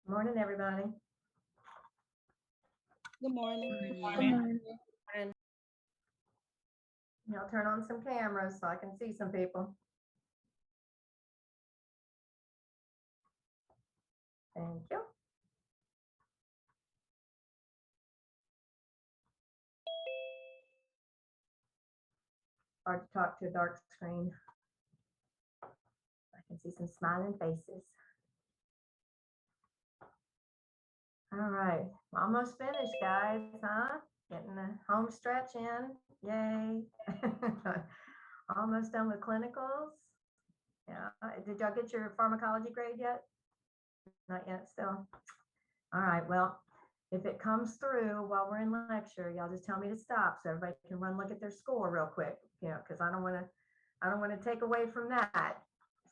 Morning, everybody. Good morning. Morning. Y'all turn on some cameras so I can see some people. Thank you. Hard to talk to a dark screen. I can see some smiling faces. All right, almost finished, guys, huh? Getting the home stretch in, yay. Almost done with clinicals. Yeah, did y'all get your pharmacology grade yet? Not yet, still. All right, well, if it comes through while we're in lecture, y'all just tell me to stop so everybody can run look at their score real quick, you know, because I don't want to take away from that,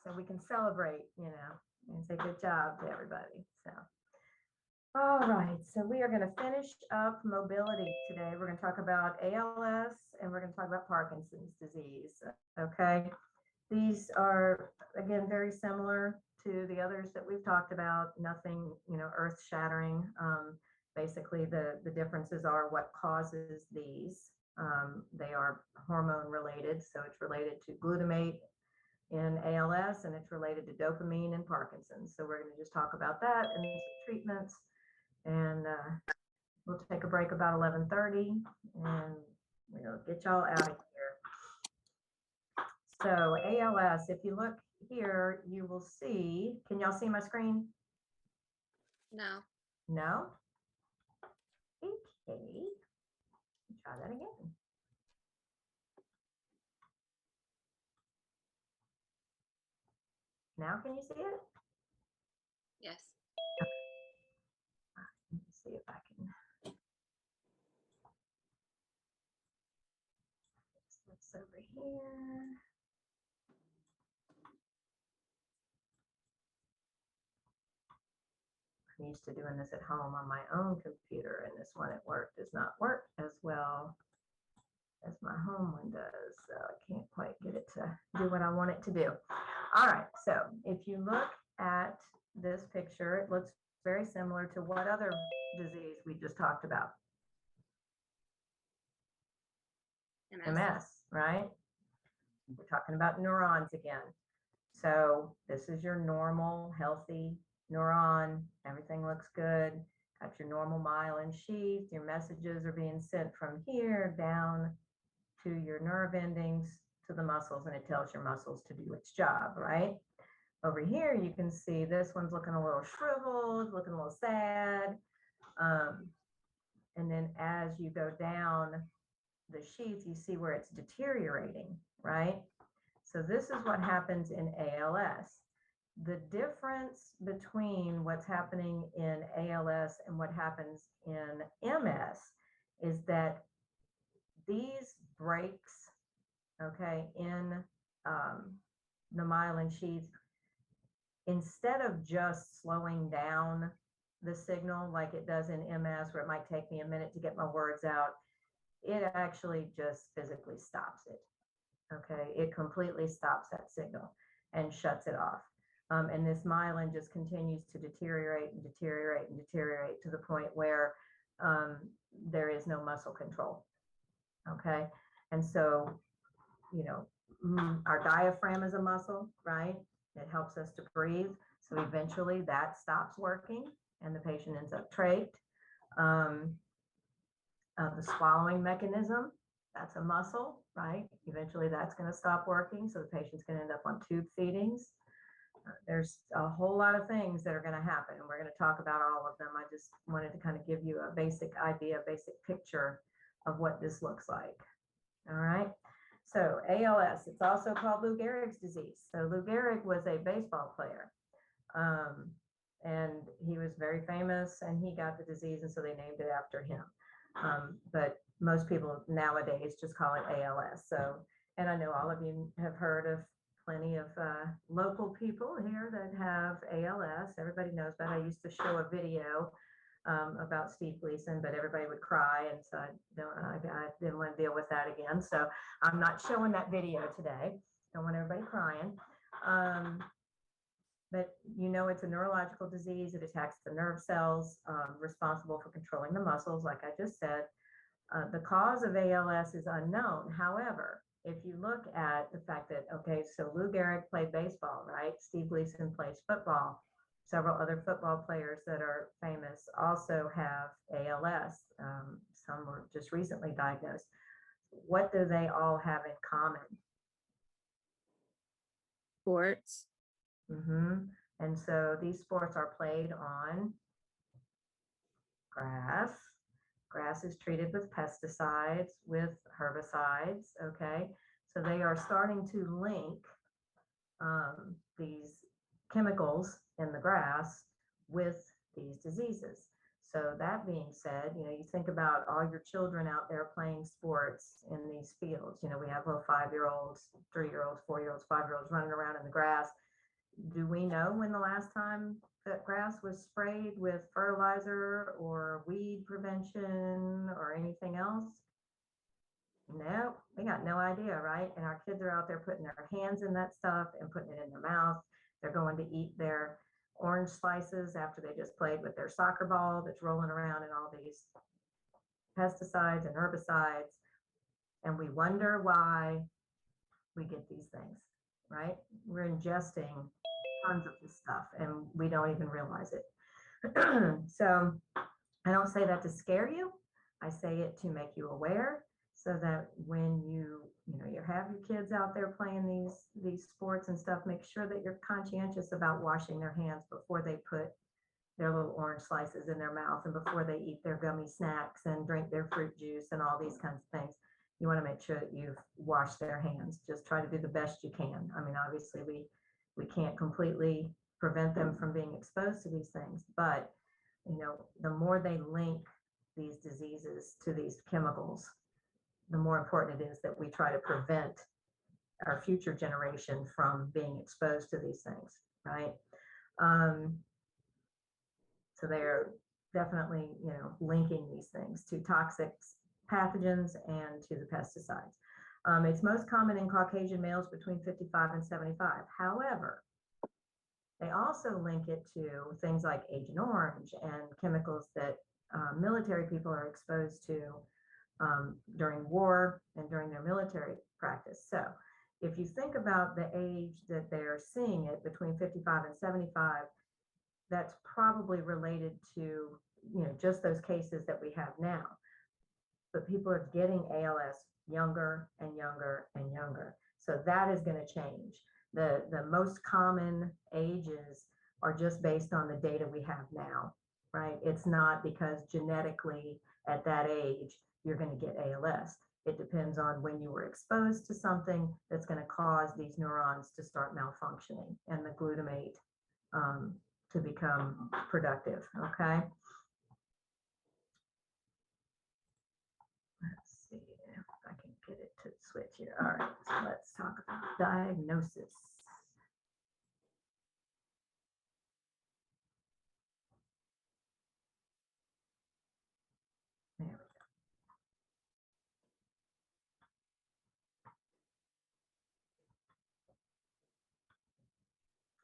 so we can celebrate, you know, and say good job to everybody. So, all right, so we are going to finish up mobility today. We're going to talk about ALS and we're going to talk about Parkinson's disease. Okay, these are again very similar to the others that we've talked about. Nothing, you know, earth-shattering. Basically, the differences are what causes these. They are hormone related, so it's related to glutamate in ALS, and it's related to dopamine in Parkinson's. So we're going to just talk about that and some treatments, and we'll take a break about 11:30, and we'll get y'all out of here. So ALS, if you look here, you will see, can y'all see my screen? No. No? Okay, try that again. Now can you see it? Yes. Let me see if I can. Fix this over here. I'm used to doing this at home on my own computer, and this one at work does not work as well as my home one does. So I can't quite get it to do what I want it to do. All right, so if you look at this picture, it looks very similar to what other disease we just talked about? MS, right? We're talking about neurons again. So this is your normal, healthy neuron. Everything looks good. Got your normal myelin sheath. Your messages are being sent from here down to your nerve endings to the muscles, and it tells your muscles to do its job, right? Over here, you can see this one's looking a little shriveled, looking a little sad. And then as you go down the sheath, you see where it's deteriorating, right? So this is what happens in ALS. The difference between what's happening in ALS and what happens in MS is that these breaks, okay, in the myelin sheath, instead of just slowing down the signal like it does in MS, where it might take me a minute to get my words out, it actually just physically stops it. Okay, it completely stops that signal and shuts it off. And this myelin just continues to deteriorate and deteriorate and deteriorate to the point where there is no muscle control. Okay, and so, you know, our diaphragm is a muscle, right? It helps us to breathe. So eventually that stops working and the patient ends up trached. The swallowing mechanism, that's a muscle, right? Eventually that's going to stop working. So the patient's going to end up on tube feedings. There's a whole lot of things that are going to happen, and we're going to talk about all of them. I just wanted to kind of give you a basic idea, a basic picture of what this looks like. All right. So ALS, it's also called Lou Gehrig's disease. So Lou Gehrig was a baseball player, and he was very famous, and he got the disease, and so they named it after him. But most people nowadays just call it ALS. So, and I know all of you have heard of plenty of local people here that have ALS. Everybody knows about it. I used to show a video about Steve Gleason, but everybody would cry, and so I didn't want to deal with that again. So I'm not showing that video today. Don't want everybody crying. but you know it's a neurological disease. It attacks the nerve cells responsible for controlling the muscles, like I just said. The cause of ALS is unknown. However, if you look at the fact that, okay, so Lou Gehrig played baseball, right? Steve Gleason plays football. Several other football players that are famous also have ALS. Some were just recently diagnosed. What do they all have in common? Sports. And so these sports are played on grass. Grass is treated with pesticides, with herbicides, okay? So they are starting to link these chemicals in the grass with these diseases. So that being said, you know, you think about all your children out there playing sports in these fields. You know, we have little 5-year-olds, 3-year-olds, 4-year-olds, 5-year-olds running around in the grass. Do we know when the last time that grass was sprayed with fertilizer or weed prevention or anything else? No, we got no idea, right? And our kids are out there putting their hands in that stuff and putting it in their mouth. They're going to eat their orange slices after they just played with their soccer ball that's rolling around in all these pesticides and herbicides. And we wonder why we get these things, right? We're ingesting tons of this stuff and we don't even realize it. So I don't say that to scare you. I say it to make you aware so that when you have your kids out there playing these sports and stuff, make sure that you're conscientious about washing their hands before they put their little orange slices in their mouth and before they eat their gummy snacks and drink their fruit juice and all these kinds of things. You want to make sure that you've washed their hands. Just try to do the best you can. I mean, obviously we can't completely prevent them from being exposed to these things, but you know, the more they link these diseases to these chemicals, the more important it is that we try to prevent our future generation from being exposed to these things, right? So they're definitely, you know, linking these things to toxic pathogens and to the pesticides. It's most common in Caucasian males between 55 and 75. However, they also link it to things like Agent Orange and chemicals that military people are exposed to during war and during their military practice. So if you think about the age that they're seeing it between 55 and 75, that's probably related to, you know, just those cases that we have now. But people are getting ALS younger and younger and younger. So that is going to change. The most common ages are just based on the data we have now, right? It's not because genetically at that age, you're going to get ALS. It depends on when you were exposed to something that's going to cause these neurons to start malfunctioning and the glutamate to become productive, okay? Let's see if I can get it to switch here. All right, so let's talk about diagnosis. There we go.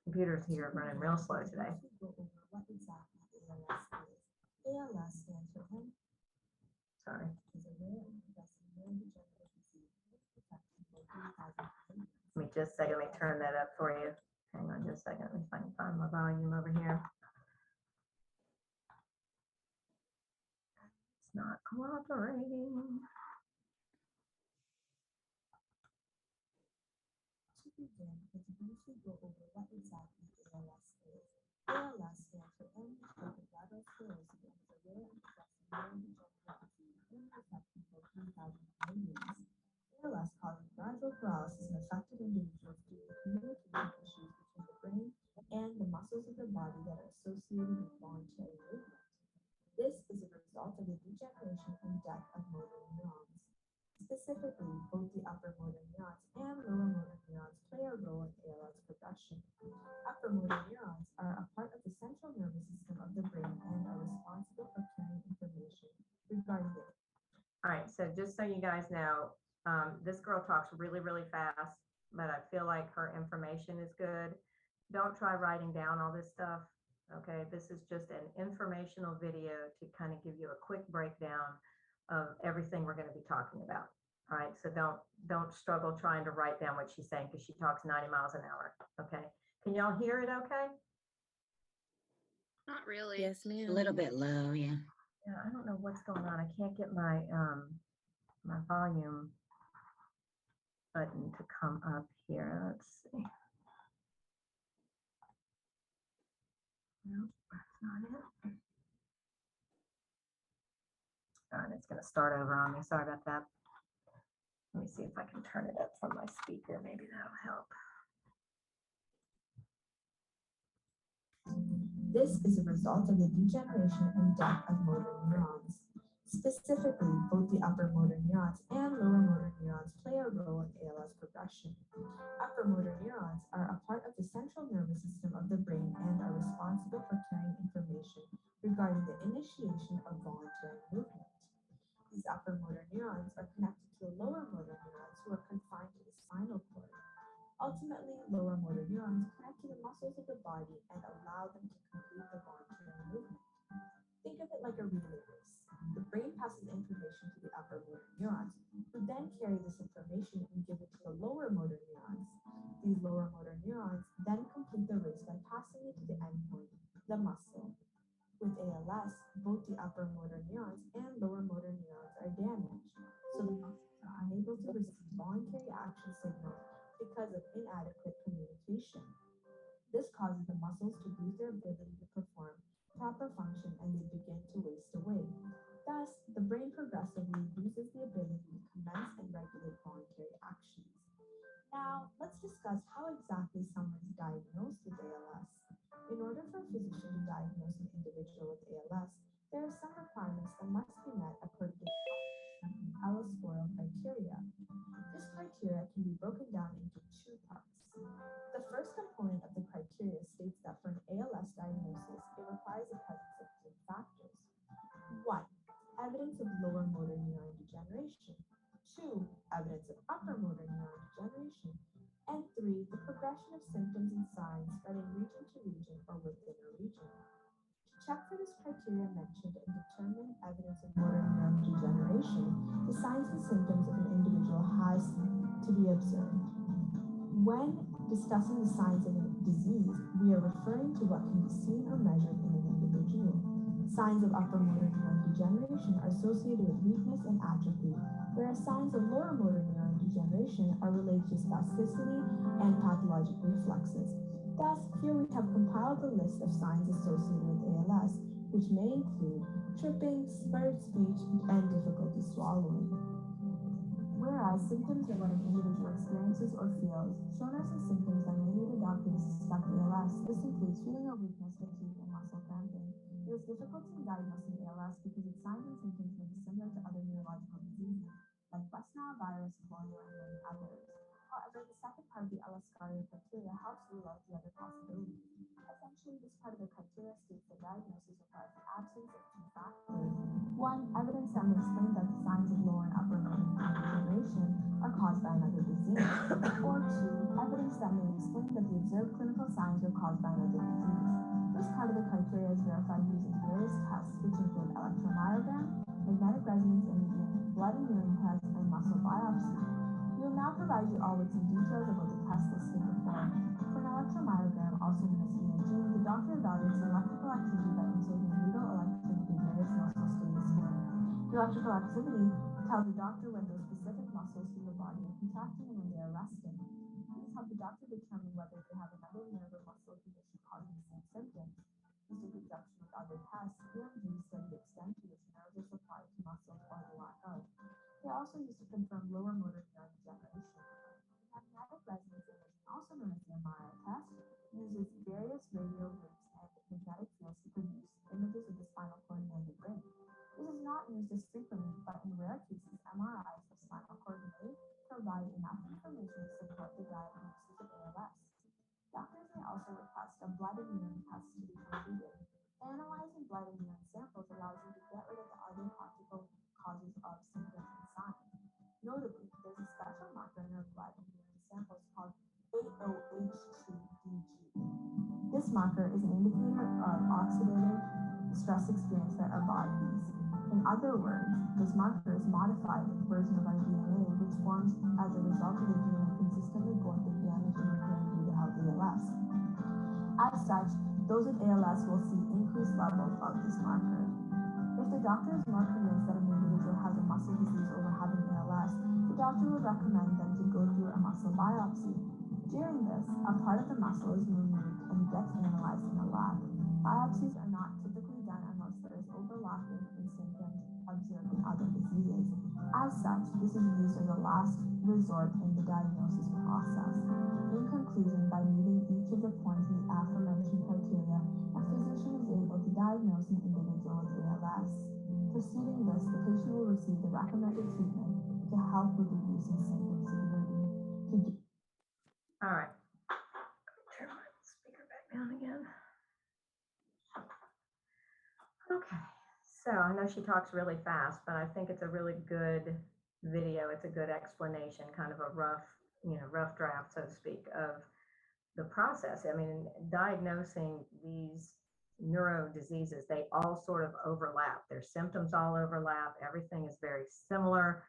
Computers here running real slow today. What exactly ALS is? ALS stands for Sorry. is a rare and progressive neurodegenerative disease affecting over 3,000 millions. Let me just a second. Let me turn that up for you. Hang on just a second. Let me find my volume over here. It's not cooperating. To begin, let's briefly go over what exactly ALS is. ALS stands for amyotrophic lateral sclerosis and is a rare and progressive neurodegenerative disease affecting over 3,000 millions. ALS causes gradual paralysis in affected individuals due to communication issues between the brain and the muscles of the body that are associated with voluntary movement. This is a result of the degeneration and death of motor neurons. Specifically, both the upper motor neurons and lower motor neurons play a role in ALS progression. Upper motor neurons are a part of the central nervous system of the brain and are responsible for carrying information regarding it. All right, so just so you guys know, this girl talks really, really fast, but I feel like her information is good. don't try writing down all this stuff. Okay, this is just an informational video to kind of give you a quick breakdown of everything we're going to be talking about. All right, so don't struggle trying to write down what she's saying because she talks 90 miles an hour. Okay, can y'all hear it okay? Not really. Yes, ma'am. A little bit low, yeah. Yeah, I don't know what's going on. I can't get my my volume button to come up here. Let's see. No, that's not it. All right, it's going to start over on me. Sorry about that. Let me see if I can turn it up from my speaker. Maybe that'll help. This is a result of the degeneration and death of motor neurons. Specifically, both the upper motor neurons and lower motor neurons play a role in ALS progression. Upper motor neurons are a part of the central nervous system of the brain and are responsible for carrying information regarding the initiation of voluntary movement. These upper motor neurons are connected to the lower motor neurons who are confined to the spinal cord. Ultimately, lower motor neurons connect to the muscles of the body and allow them to complete the voluntary movement. Think of it like a relay race. The brain passes information to the upper motor neurons, who then carry this information and give it to the lower motor neurons. These lower motor neurons then complete the race by passing it to the endpoint, the muscle. With ALS, both the upper motor neurons and lower motor neurons are damaged, so the muscles are unable to receive voluntary action signals because of inadequate communication. This causes the muscles to lose their ability to perform proper function and they begin to waste away. Thus, the brain progressively loses the ability to commence and regulate voluntary actions. Now, let's discuss how exactly someone is diagnosed with ALS. In order for a physician to diagnose an individual with ALS, there are some requirements that must be met according to the ALS scoring criteria. This criteria can be broken down into two parts. The first component of the criteria states that for an ALS diagnosis, it requires the presence of three factors. 1. Evidence of lower motor neuron degeneration. 2. Evidence of upper motor neuron degeneration. And 3. The progression of symptoms and signs spreading region to region or within a region. To check for this criteria mentioned and determine evidence of motor neuron degeneration, the signs and symptoms of an individual has to be observed. When discussing the signs of a disease, we are referring to what can be seen or measured in an individual. Signs of upper motor neuron degeneration are associated with weakness and atrophy, whereas signs of lower motor neuron degeneration are related to spasticity and pathologic reflexes. Thus, here we have compiled a list of signs associated with ALS, which may include tripping, slurred speech, and difficulty swallowing. Whereas symptoms are what an individual experiences or feels, shown are some symptoms that may lead a doctor to suspect ALS. This includes feeling of weakness, fatigue, and muscle cramping. It is difficult in diagnosing ALS because its signs and symptoms may be similar to other neurological diseases, like West Nile virus, polio, and many others. However, the second part of the ALS scarring criteria helps rule out the other possibilities. Essentially, this part of the criteria states that diagnosis requires the absence of two factors. 1. Evidence that may explain that the signs of lower and upper motor degeneration are caused by another disease. Or 2. Evidence that may explain that the observed clinical signs are caused by another disease. This part of the criteria is verified using various tests, which include electromyogram, magnetic resonance imaging, blood and urine tests, and muscle biopsy. We will now provide you all with some details about the tests listed before. For an electromyogram, also known as EMG, the doctor evaluates the electrical activity by inserting a needle electrode into various muscles through the skin. The electrical activity tells the doctor when those specific muscles through the body are contracting and when they are resting. These help the doctor determine whether they have another nerve or muscle condition causing the same symptoms. This in conjunction with other tests, EMGs study the extent to which nerves are supplied to muscles or the lack of. They are also used to confirm lower motor neuron degeneration. Magnetic resonance imaging, also known as the MRI test, uses various radio waves and magnetic fields to produce images of the spinal cord and the brain. This is not used as frequently, but in rare cases, MRIs of spinal cord may provide enough information to support the diagnosis of ALS. Doctors may also request a blood and urine test to be completed. Analyzing blood and urine samples allows you to get rid of the other possible causes of symptoms and signs. Notably, there's a special marker in our blood and urine samples called AOH2DG. marker is an indicator of oxidative stress experienced by our bodies. In other words, this marker is modified version of our DNA, which forms as a result of the gene consistently going through damage and repair due to healthy ALS. As such, those with ALS will see increased levels of this marker. If the doctor is more convinced that an individual has a muscle disease over having ALS, the doctor would recommend them to go through a muscle biopsy. During this, a part of the muscle is removed and gets analyzed in a lab. Biopsies are not typically done unless there is overlapping in symptoms observed in other diseases. As such, this is used as a last resort in the diagnosis process. In conclusion, by meeting each of the points in the aforementioned criteria, a physician is able to diagnose an individual with ALS. Preceding this, the patient will receive the recommended treatment to help with reducing symptom severity. All right. Turn my speaker back down again. Okay, so I know she talks really fast, but I think it's a really good video. It's a good explanation, kind of a rough, rough draft, so to speak, of the process. I mean, diagnosing these neuro diseases, they all sort of overlap. Their symptoms all overlap. Everything is very similar.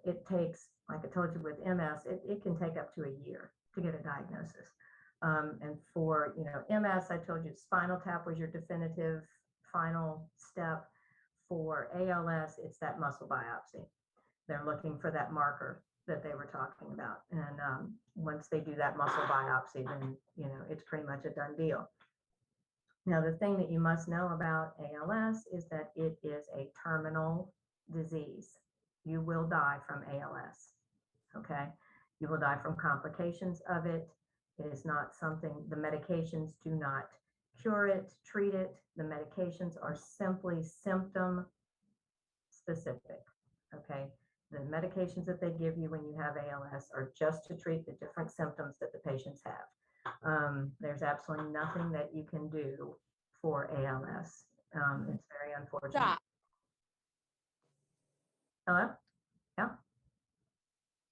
It takes, like I told you with MS, it can take up to a year to get a diagnosis. And for, MS, I told you spinal tap was your definitive final step. For ALS, it's that muscle biopsy. They're looking for that marker that they were talking about. And once they do that muscle biopsy, then, it's pretty much a done deal. Now, the thing that you must know about ALS is that it is a terminal disease. You will die from ALS, okay? You will die from complications of it. It is not something, the medications do not cure it, treat it. The medications are simply symptom specific, okay? The medications that they give you when you have ALS are just to treat the different symptoms that the patients have. There's absolutely nothing that you can do for ALS. It's very unfortunate. Stop. Hello? Yeah?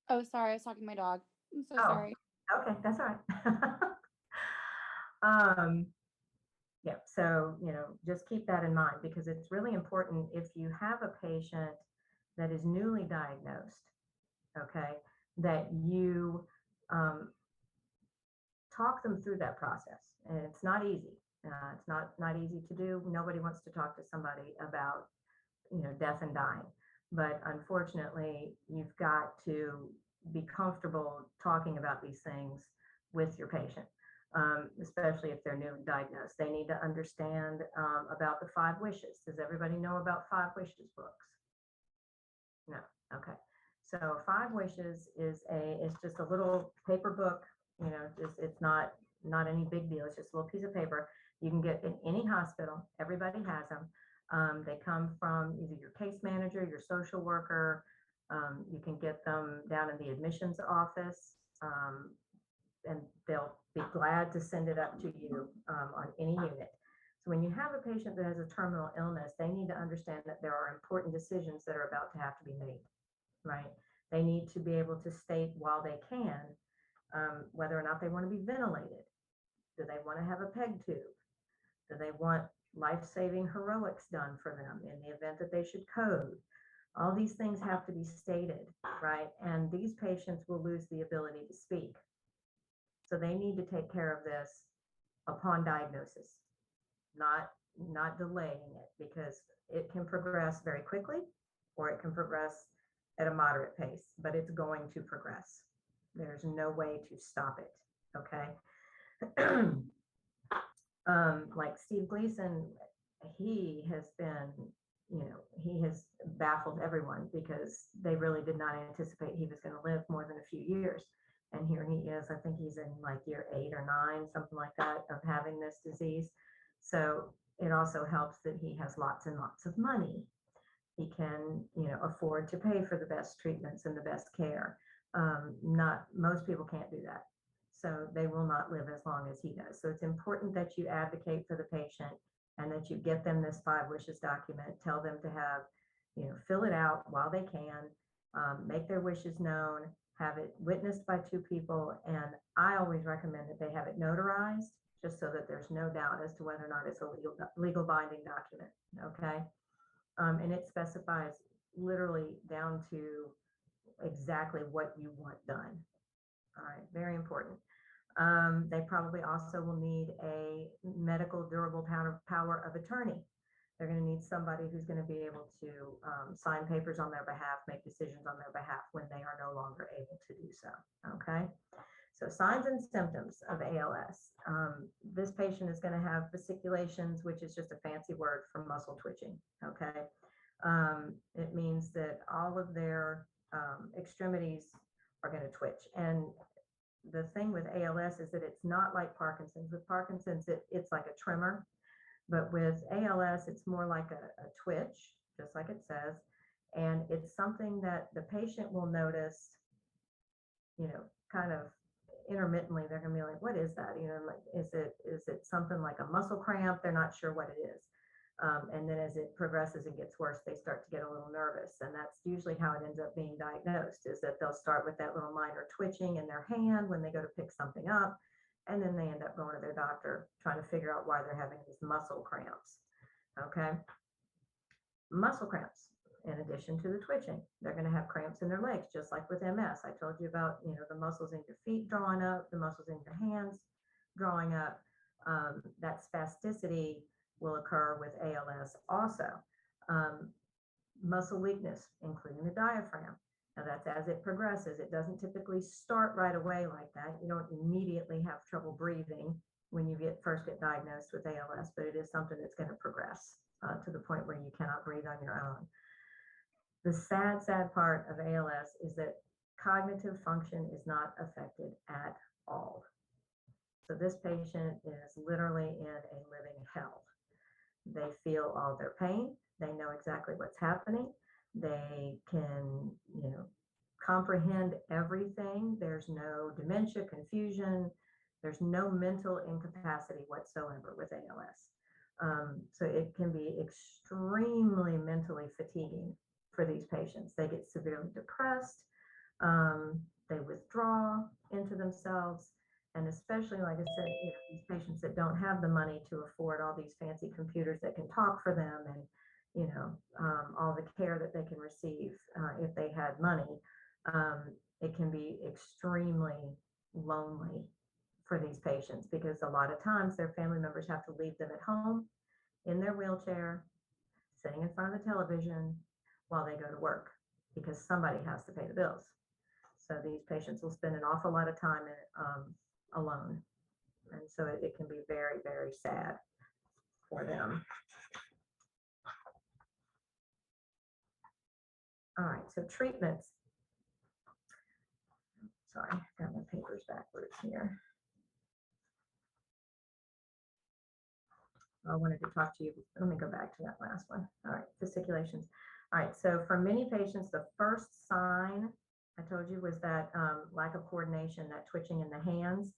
Oh, sorry, I was talking to my dog. I'm so Oh. sorry. Okay, that's all right. Yeah, so, just keep that in mind because it's really important if you have a patient that is newly diagnosed, okay, that you talk them through that process. And it's not easy. It's not easy to do. Nobody wants to talk to somebody about, death and dying. But unfortunately, you've got to be comfortable talking about these things with your patient, especially if they're newly diagnosed. They need to understand about the 5 wishes. Does everybody know about 5 wishes books? No. Okay. So 5 wishes is it's just a little paper book. It's not any big deal. It's just a little piece of paper. You can get in any hospital. Everybody has them. They come from either your case manager, your social worker. You can get them down in the admissions office, and they'll be glad to send it up to you on any unit. So when you have a patient that has a terminal illness, they need to understand that there are important decisions that are about to have to be made, right? They need to be able to state while they can whether or not they want to be ventilated. Do they want to have a PEG tube? Do they want life-saving heroics done for them in the event that they should code? All these things have to be stated, right? And these patients will lose the ability to speak. So they need to take care of this upon diagnosis, not delaying it, because it can progress very quickly or it can progress at a moderate pace, but it's going to progress. There's no way to stop it, okay? Like Steve Gleason, he has been, he has baffled everyone because they really did not anticipate he was going to live more than a few years. And here he is, I think he's in like year 8 or 9, something like that, of having this disease. So it also helps that he has lots and lots of money. He can, afford to pay for the best treatments and the best care. Not most people can't do that. So they will not live as long as he does. So it's important that you advocate for the patient and that you get them this 5 wishes document. Tell them to have, fill it out while they can, make their wishes known, have it witnessed by 2 people. And I always recommend that they have it notarized just so that there's no doubt as to whether or not it's a legal binding document, okay? And it specifies literally down to exactly what you want done. All right, very important. They probably also will need a medical durable power of attorney. They're going to need somebody who's going to be able to sign papers on their behalf, make decisions on their behalf when they are no longer able to do so. Okay. So signs and symptoms of ALS. This patient is going to have fasciculations, which is just a fancy word for muscle twitching. Okay. It means that all of their extremities are going to twitch. And the thing with ALS is that it's not like Parkinson's. With Parkinson's, it's like a tremor. But with ALS, it's more like a twitch, just like it says. And it's something that the patient will notice, kind of intermittently. They're going to be like, what is that? Like, is it something like a muscle cramp? They're not sure what it is. And then as it progresses and gets worse, they start to get a little nervous. And that's usually how it ends up being diagnosed, is that they'll start with that little minor twitching in their hand when they go to pick something up. And then they end up going to their doctor trying to figure out why they're having these muscle cramps. Okay. Muscle cramps, in addition to the twitching, they're going to have cramps in their legs, just like with MS. I told you about, the muscles in your feet drawing up, the muscles in your hands drawing up. That spasticity will occur with ALS also. Muscle weakness, including the diaphragm. Now that's as it progresses. It doesn't typically start right away like that. You don't immediately have trouble breathing when you first get diagnosed with ALS, but it is something that's going to progress to the point where you cannot breathe on your own. The sad part of ALS is that cognitive function is not affected at all. So this patient is literally in a living hell. They feel all their pain. They know exactly what's happening. They can, comprehend everything. There's no dementia, confusion. There's no mental incapacity whatsoever with ALS. So it can be extremely mentally fatiguing for these patients. They get severely depressed. They withdraw into themselves. And especially, like I said, these patients that don't have the money to afford all these fancy computers that can talk for them and, all the care that they can receive if they had money, it can be extremely lonely for these patients, because a lot of times their family members have to leave them at home in their wheelchair, sitting in front of the television while they go to work, because somebody has to pay the bills. So these patients will spend an awful lot of time alone. And so it can be very, very sad for them. All right, so treatments. Sorry, I got my papers backwards here. I wanted to talk to you. Let me go back to that last one. All right, fasciculations. All right, so for many patients, the first sign I told you was that lack of coordination, that twitching in the hands,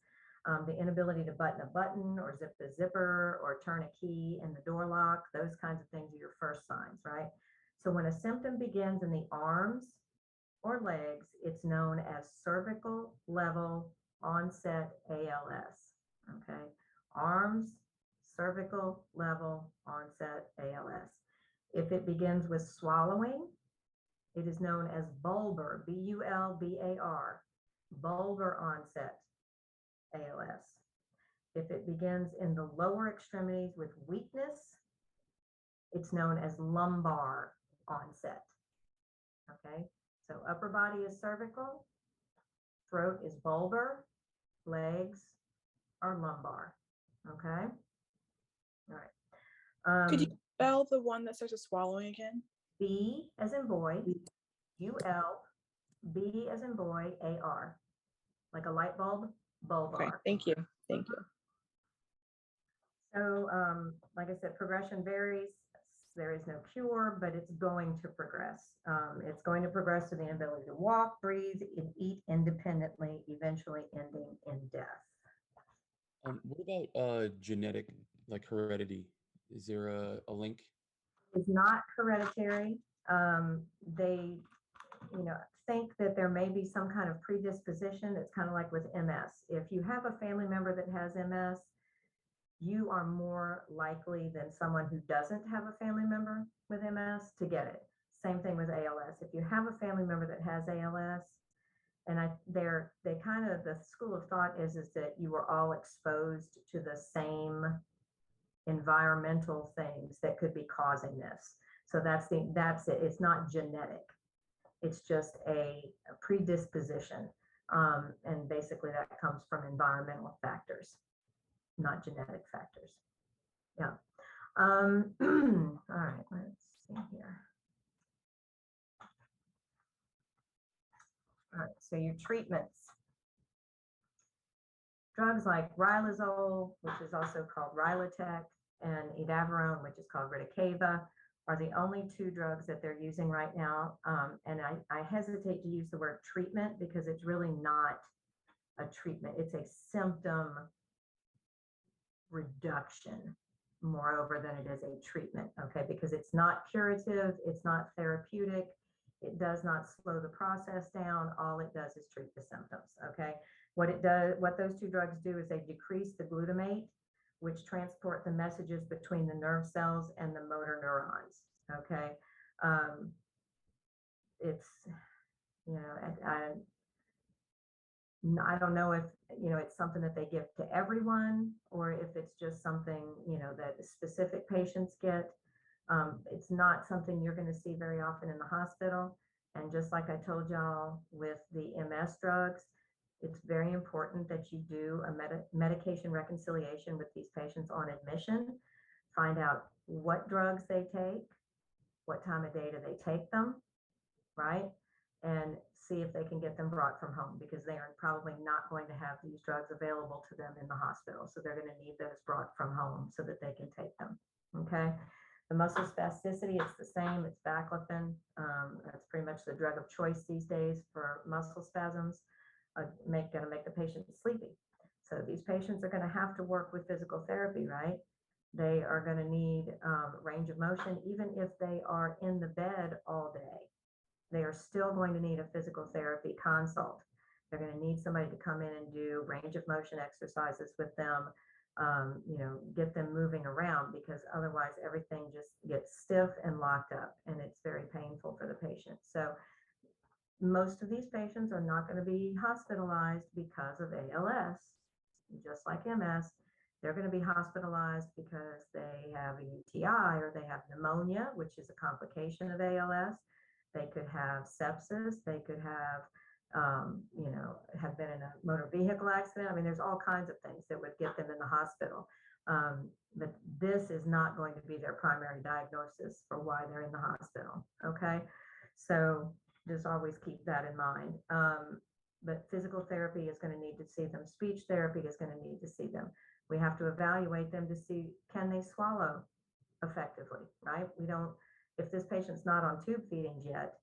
the inability to button a button or zip the zipper or turn a key in the door lock. Those kinds of things are your first signs, right? So when a symptom begins in the arms or legs, it's known as cervical level onset ALS. Okay, arms, cervical level onset ALS. If it begins with swallowing, it is known as bulbar, B-U-L-B-A-R, bulbar onset ALS. If it begins in the lower extremities with weakness, it's known as lumbar onset. Okay, so upper body is cervical, throat is bulbar, legs are lumbar. Okay, all right. Could you spell the one that starts with swallowing again? B as in boy, U-L, B as in boy, A-R, like a light bulb, bulbar. Okay, thank you. Thank you. So, like I said, progression varies. There is no cure, but it's going to progress. It's going to progress to the inability to walk, breathe, and eat independently, eventually ending in death. What about genetic, like heredity? Is there a link? It's not hereditary. They, think that there may be some kind of predisposition. It's kind of like with MS. If you have a family member that has MS, you are more likely than someone who doesn't have a family member with MS to get it. Same thing with ALS. If you have a family member that has ALS, and they kind of, the school of thought is that you were all exposed to the same environmental things that could be causing this. So that's it. It's not genetic. It's just a predisposition. And basically that comes from environmental factors, not genetic factors. Yeah. All right, let's see here. All right, so your treatments. Drugs like Riluzole, which is also called Rilotec, and Edavarone, which is called Ridicava, are the only two drugs that they're using right now. And I hesitate to use the word treatment because it's really not a treatment. It's a symptom reduction, moreover, than it is a treatment, okay? Because it's not curative, it's not therapeutic, it does not slow the process down. All it does is treat the symptoms, okay? What those two drugs do is they decrease the glutamate, which transport the messages between the nerve cells and the motor neurons, okay? It's, you know, I don't know if, you know, it's something that they give to everyone or if it's just something, you know, that specific patients get. It's not something you're going to see very often in the hospital. And just like I told y'all with the MS drugs, it's very important that you do a medication reconciliation with these patients on admission. Find out what drugs they take, what time of day do they take them, right? And see if they can get them brought from home because they are probably not going to have these drugs available to them in the hospital. So they're going to need those brought from home so that they can take them, okay? The muscle spasticity, it's the same, it's baclofen. That's pretty much the drug of choice these days for muscle spasms. Gonna make the patient sleepy. So these patients are gonna have to work with physical therapy, right? They are gonna need range of motion, even if they are in the bed all day. They are still going to need a physical therapy consult. They're going to need somebody to come in and do range of motion exercises with them, you know, get them moving around because otherwise everything just gets stiff and locked up and it's very painful for the patient. So most of these patients are not going to be hospitalized because of ALS, just like MS. They're going to be hospitalized because they have a UTI or they have pneumonia, which is a complication of ALS. They could have sepsis. They could have, you know, have been in a motor vehicle accident. I mean, there's all kinds of things that would get them in the hospital. But this is not going to be their primary diagnosis for why they're in the hospital. Okay. So just always keep that in mind. But physical therapy is going to need to see them. Speech therapy is going to need to see them. We have to evaluate them to see, can they swallow effectively, right? We don't, if this patient's not on tube feedings yet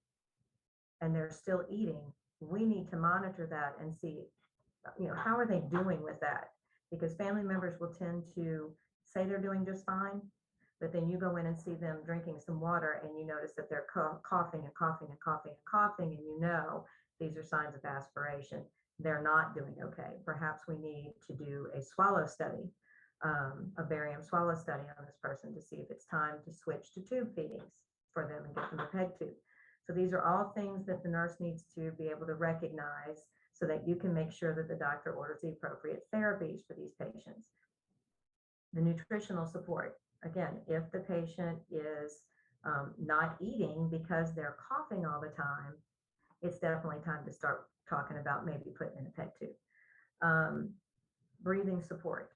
and they're still eating, we need to monitor that and see, you know, how are they doing with that? Because family members will tend to say they're doing just fine, but then you go in and see them drinking some water and you notice that they're coughing and coughing and coughing and coughing, and you know these are signs of aspiration. They're not doing okay. Perhaps we need to do a swallow study, a barium swallow study on this person to see if it's time to switch to tube feedings for them and get them a peg tube. So these are all things that the nurse needs to be able to recognize so that you can make sure that the doctor orders the appropriate therapies for these patients. The nutritional support, again, if the patient is not eating because they're coughing all the time, it's definitely time to start talking about maybe putting in a peg tube. Breathing support.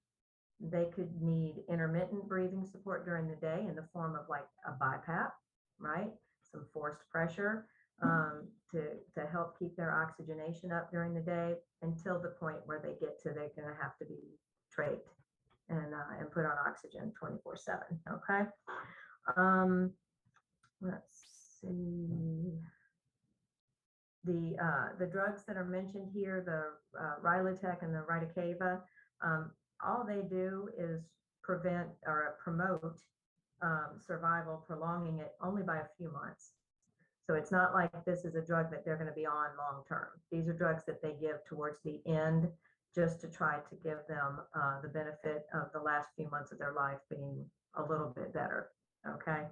They could need intermittent breathing support during the day in the form of like a BiPAP, right? Some forced pressure to help keep their oxygenation up during the day until the point where they get to they're going to have to be trached and put on oxygen 24/7. Okay. Let's see. The drugs that are mentioned here, the Rilotec and the Ridicava, all they do is prevent or promote survival, prolonging it only by a few months. So it's not like this is a drug that they're going to be on long term. These are drugs that they give towards the end just to try to give them the benefit of the last few months of their life being a little bit better. Okay.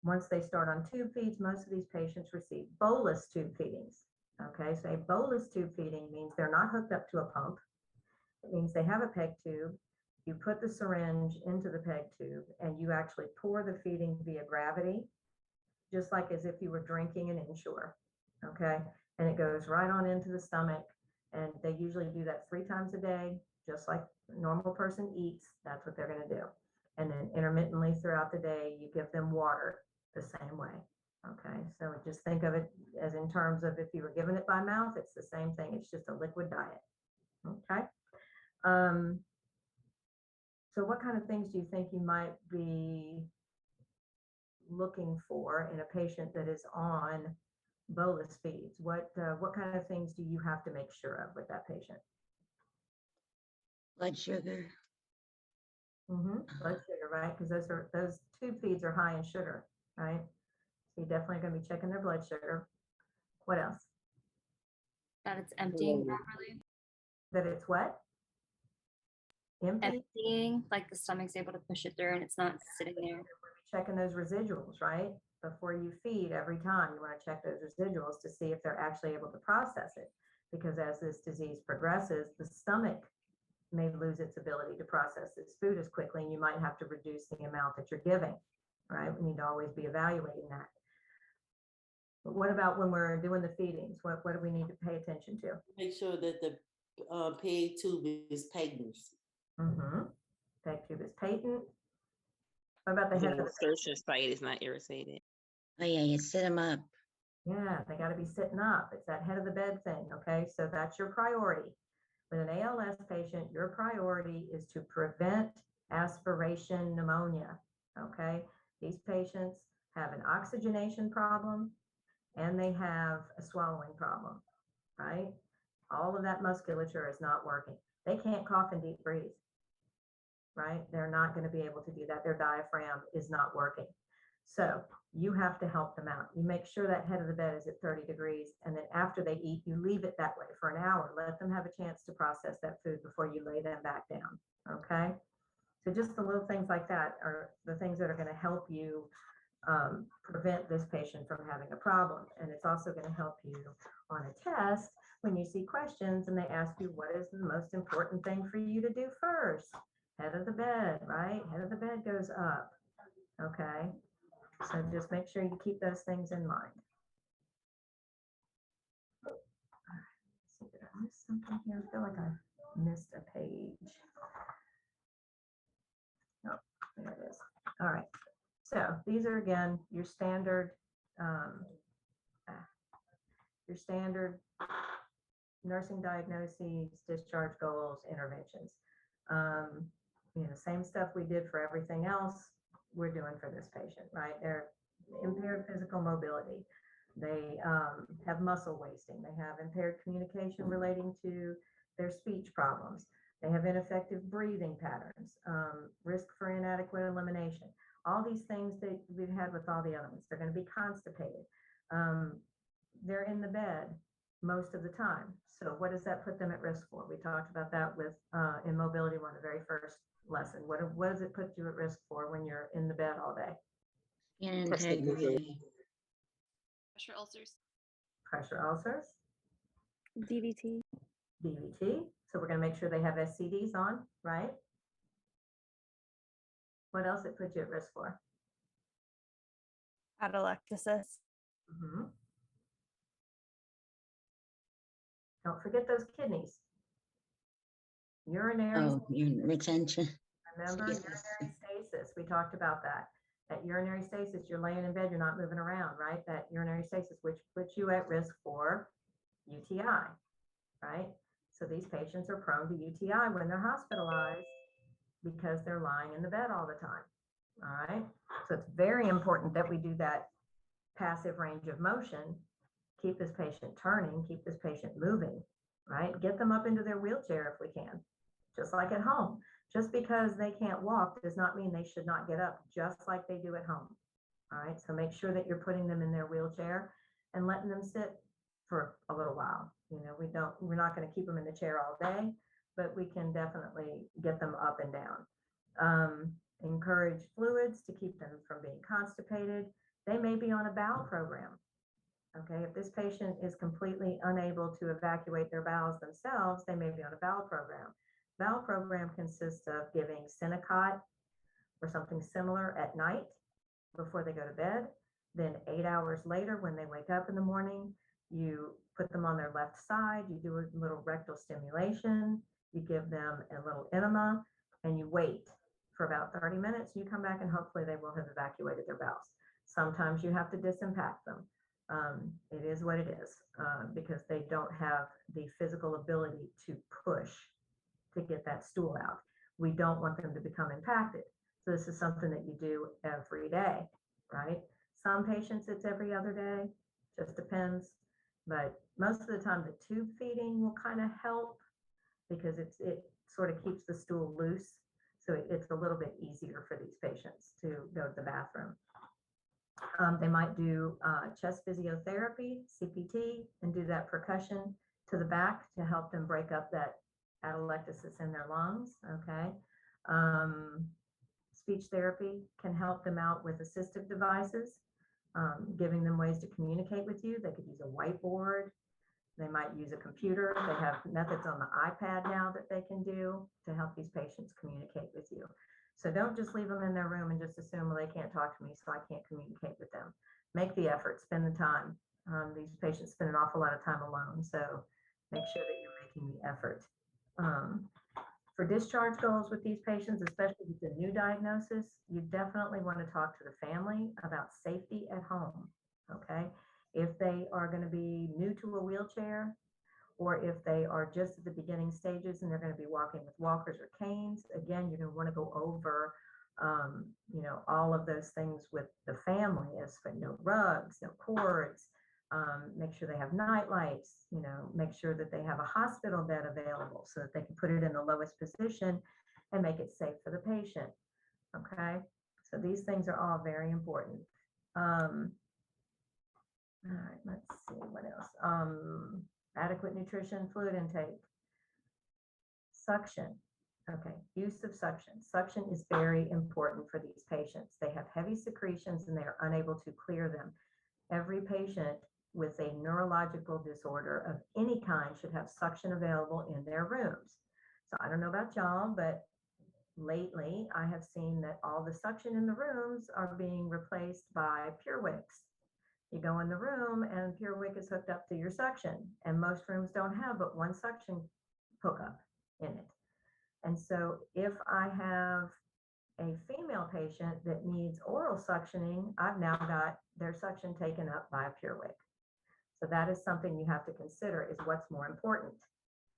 Once they start on tube feeds, most of these patients receive bolus tube feedings. Okay, so a bolus tube feeding means they're not hooked up to a pump. It means they have a PEG tube. You put the syringe into the PEG tube and you actually pour the feeding via gravity, just like as if you were drinking an Ensure. Okay, and it goes right on into the stomach. And they usually do that 3 times a day, just like a normal person eats. That's what they're going to do. And then intermittently throughout the day, you give them water the same way. Okay, so just think of it as in terms of if you were giving it by mouth, it's the same thing. It's just a liquid diet. Okay. So what kind of things do you think you might be looking for in a patient that is on bolus feeds? What kind of things do you have to make sure of with that patient? Blood sugar. Blood sugar, right? Because those tube feeds are high in sugar, right? So you're definitely going to be checking their blood sugar. What else? That it's emptying properly. That it's what? Empty? Emptying, like the stomach's able to push it through and it's not sitting there. Checking those residuals, right? Before you feed every time, you want to check those residuals to see if they're actually able to process it. Because as this disease progresses, the stomach may lose its ability to process this food as quickly, and you might have to reduce the amount that you're giving, right? We need to always be evaluating that. But what about when we're doing the feedings? What do we need to pay attention to? Make sure that the PEG tube is patent. PEG tube is patent. What about the head of the insertion site is not irritated. Oh yeah, you sit them up. Yeah, they got to be sitting up. It's that head of the bed thing. Okay, so that's your priority. With an ALS patient, your priority is to prevent aspiration pneumonia. Okay, these patients have an oxygenation problem and they have a swallowing problem, right? All of that musculature is not working. They can't cough and deep breathe, right? They're not going to be able to do that. Their diaphragm is not working. So you have to help them out. You make sure that head of the bed is at 30 degrees. And then after they eat, you leave it that way for an hour. Let them have a chance to process that food before you lay them back down. Okay. So just the little things like that are the things that are going to help you prevent this patient from having a problem. And it's also going to help you on a test when you see questions and they ask you, what is the most important thing for you to do first? Head of the bed, right? Head of the bed goes up. Okay. So just make sure you keep those things in mind. Let's see, did I miss something here? I feel like I missed a page. Oh, there it is. All right. So these are again your standard nursing diagnoses, discharge goals, interventions. Same stuff we did for everything else, we're doing for this patient, right? They're impaired physical mobility. They have muscle wasting. They have impaired communication relating to their speech problems. They have ineffective breathing patterns, risk for inadequate elimination. All these things that we've had with all the other ones. They're going to be constipated. They're in the bed most of the time. So what does that put them at risk for? We talked about that with in mobility one, the very first lesson. What does it put you at risk for when you're in the bed all day? Skin integrity. Pressure ulcers. Pressure ulcers, DVT. DVT. So we're going to make sure they have SCDs on, right? What else it puts you at risk for? Atelectasis. Don't forget those kidneys. Urinary, Oh, retention. remember Yes. urinary stasis. We talked about that. That urinary stasis, you're laying in bed, you're not moving around, right? That urinary stasis, which puts you at risk for UTI, right? So these patients are prone to UTI when they're hospitalized because they're lying in the bed all the time. All right. So it's very important that we do that passive range of motion, keep this patient turning, keep this patient moving, right? Get them up into their wheelchair if we can, just like at home. Just because they can't walk does not mean they should not get up, just like they do at home. All right. So make sure that you're putting them in their wheelchair and letting them sit for a little while. We're not going to keep them in the chair all day, but we can definitely get them up and down. Encourage fluids to keep them from being constipated. They may be on a bowel program. Okay, if this patient is completely unable to evacuate their bowels themselves, they may be on a bowel program. Bowel program consists of giving Senokot or something similar at night before they go to bed. Then 8 hours later, when they wake up in the morning, you put them on their left side, you do a little rectal stimulation, you give them a little enema, and you wait for about 30 minutes. You come back and hopefully they will have evacuated their bowels. Sometimes you have to disimpact them. It is what it is because they don't have the physical ability to push to get that stool out. We don't want them to become impacted. So this is something that you do every day, right? Some patients it's every other day, just depends. But most of the time the tube feeding will kind of help because it sort of keeps the stool loose. So it's a little bit easier for these patients to go to the bathroom. They might do chest physiotherapy, CPT, and do that percussion to the back to help them break up that atelectasis in their lungs, okay? Speech therapy can help them out with assistive devices, giving them ways to communicate with you. They could use a whiteboard. They might use a computer. They have methods on the iPad now that they can do to help these patients communicate with you. So don't just leave them in their room and just assume, well, they can't talk to me, so I can't communicate with them. Make the effort, spend the time. These patients spend an awful lot of time alone, so make sure that you're making the effort. For discharge goals with these patients, especially with the new diagnosis, you definitely want to talk to the family about safety at home, okay? If they are going to be new to a wheelchair, or if they are just at the beginning stages and they're going to be walking with walkers or canes, again, you're going to want to go over, all of those things with the family, as for no rugs, no cords, make sure they have night lights, make sure that they have a hospital bed available so that they can put it in the lowest position and make it safe for the patient. Okay, so these things are all very important. All right, let's see what else. Adequate nutrition, fluid intake, suction. Okay, use of suction. Suction is very important for these patients. They have heavy secretions and they are unable to clear them. Every patient with a neurological disorder of any kind should have suction available in their rooms. So I don't know about y'all, but lately I have seen that all the suction in the rooms are being replaced by PureWicks. You go in the room and PureWick is hooked up to your suction, and most rooms don't have but one suction hookup in it. And so if I have a female patient that needs oral suctioning, I've now got their suction taken up by a PureWick. So that is something you have to consider, is what's more important.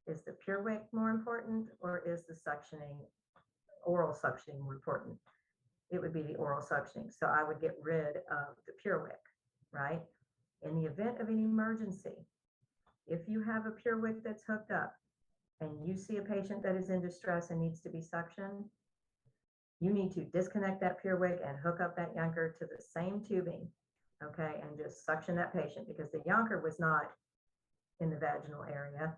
Is the PureWick more important, or is the suctioning, oral suctioning, more important? It would be the oral suctioning. So I would get rid of the PureWick, right? In the event of an emergency, if you have a PureWick that's hooked up and you see a patient that is in distress and needs to be suctioned, you need to disconnect that PureWick and hook up that Yunker to the same tubing, okay, and just suction that patient, because the Yunker was not in the vaginal area,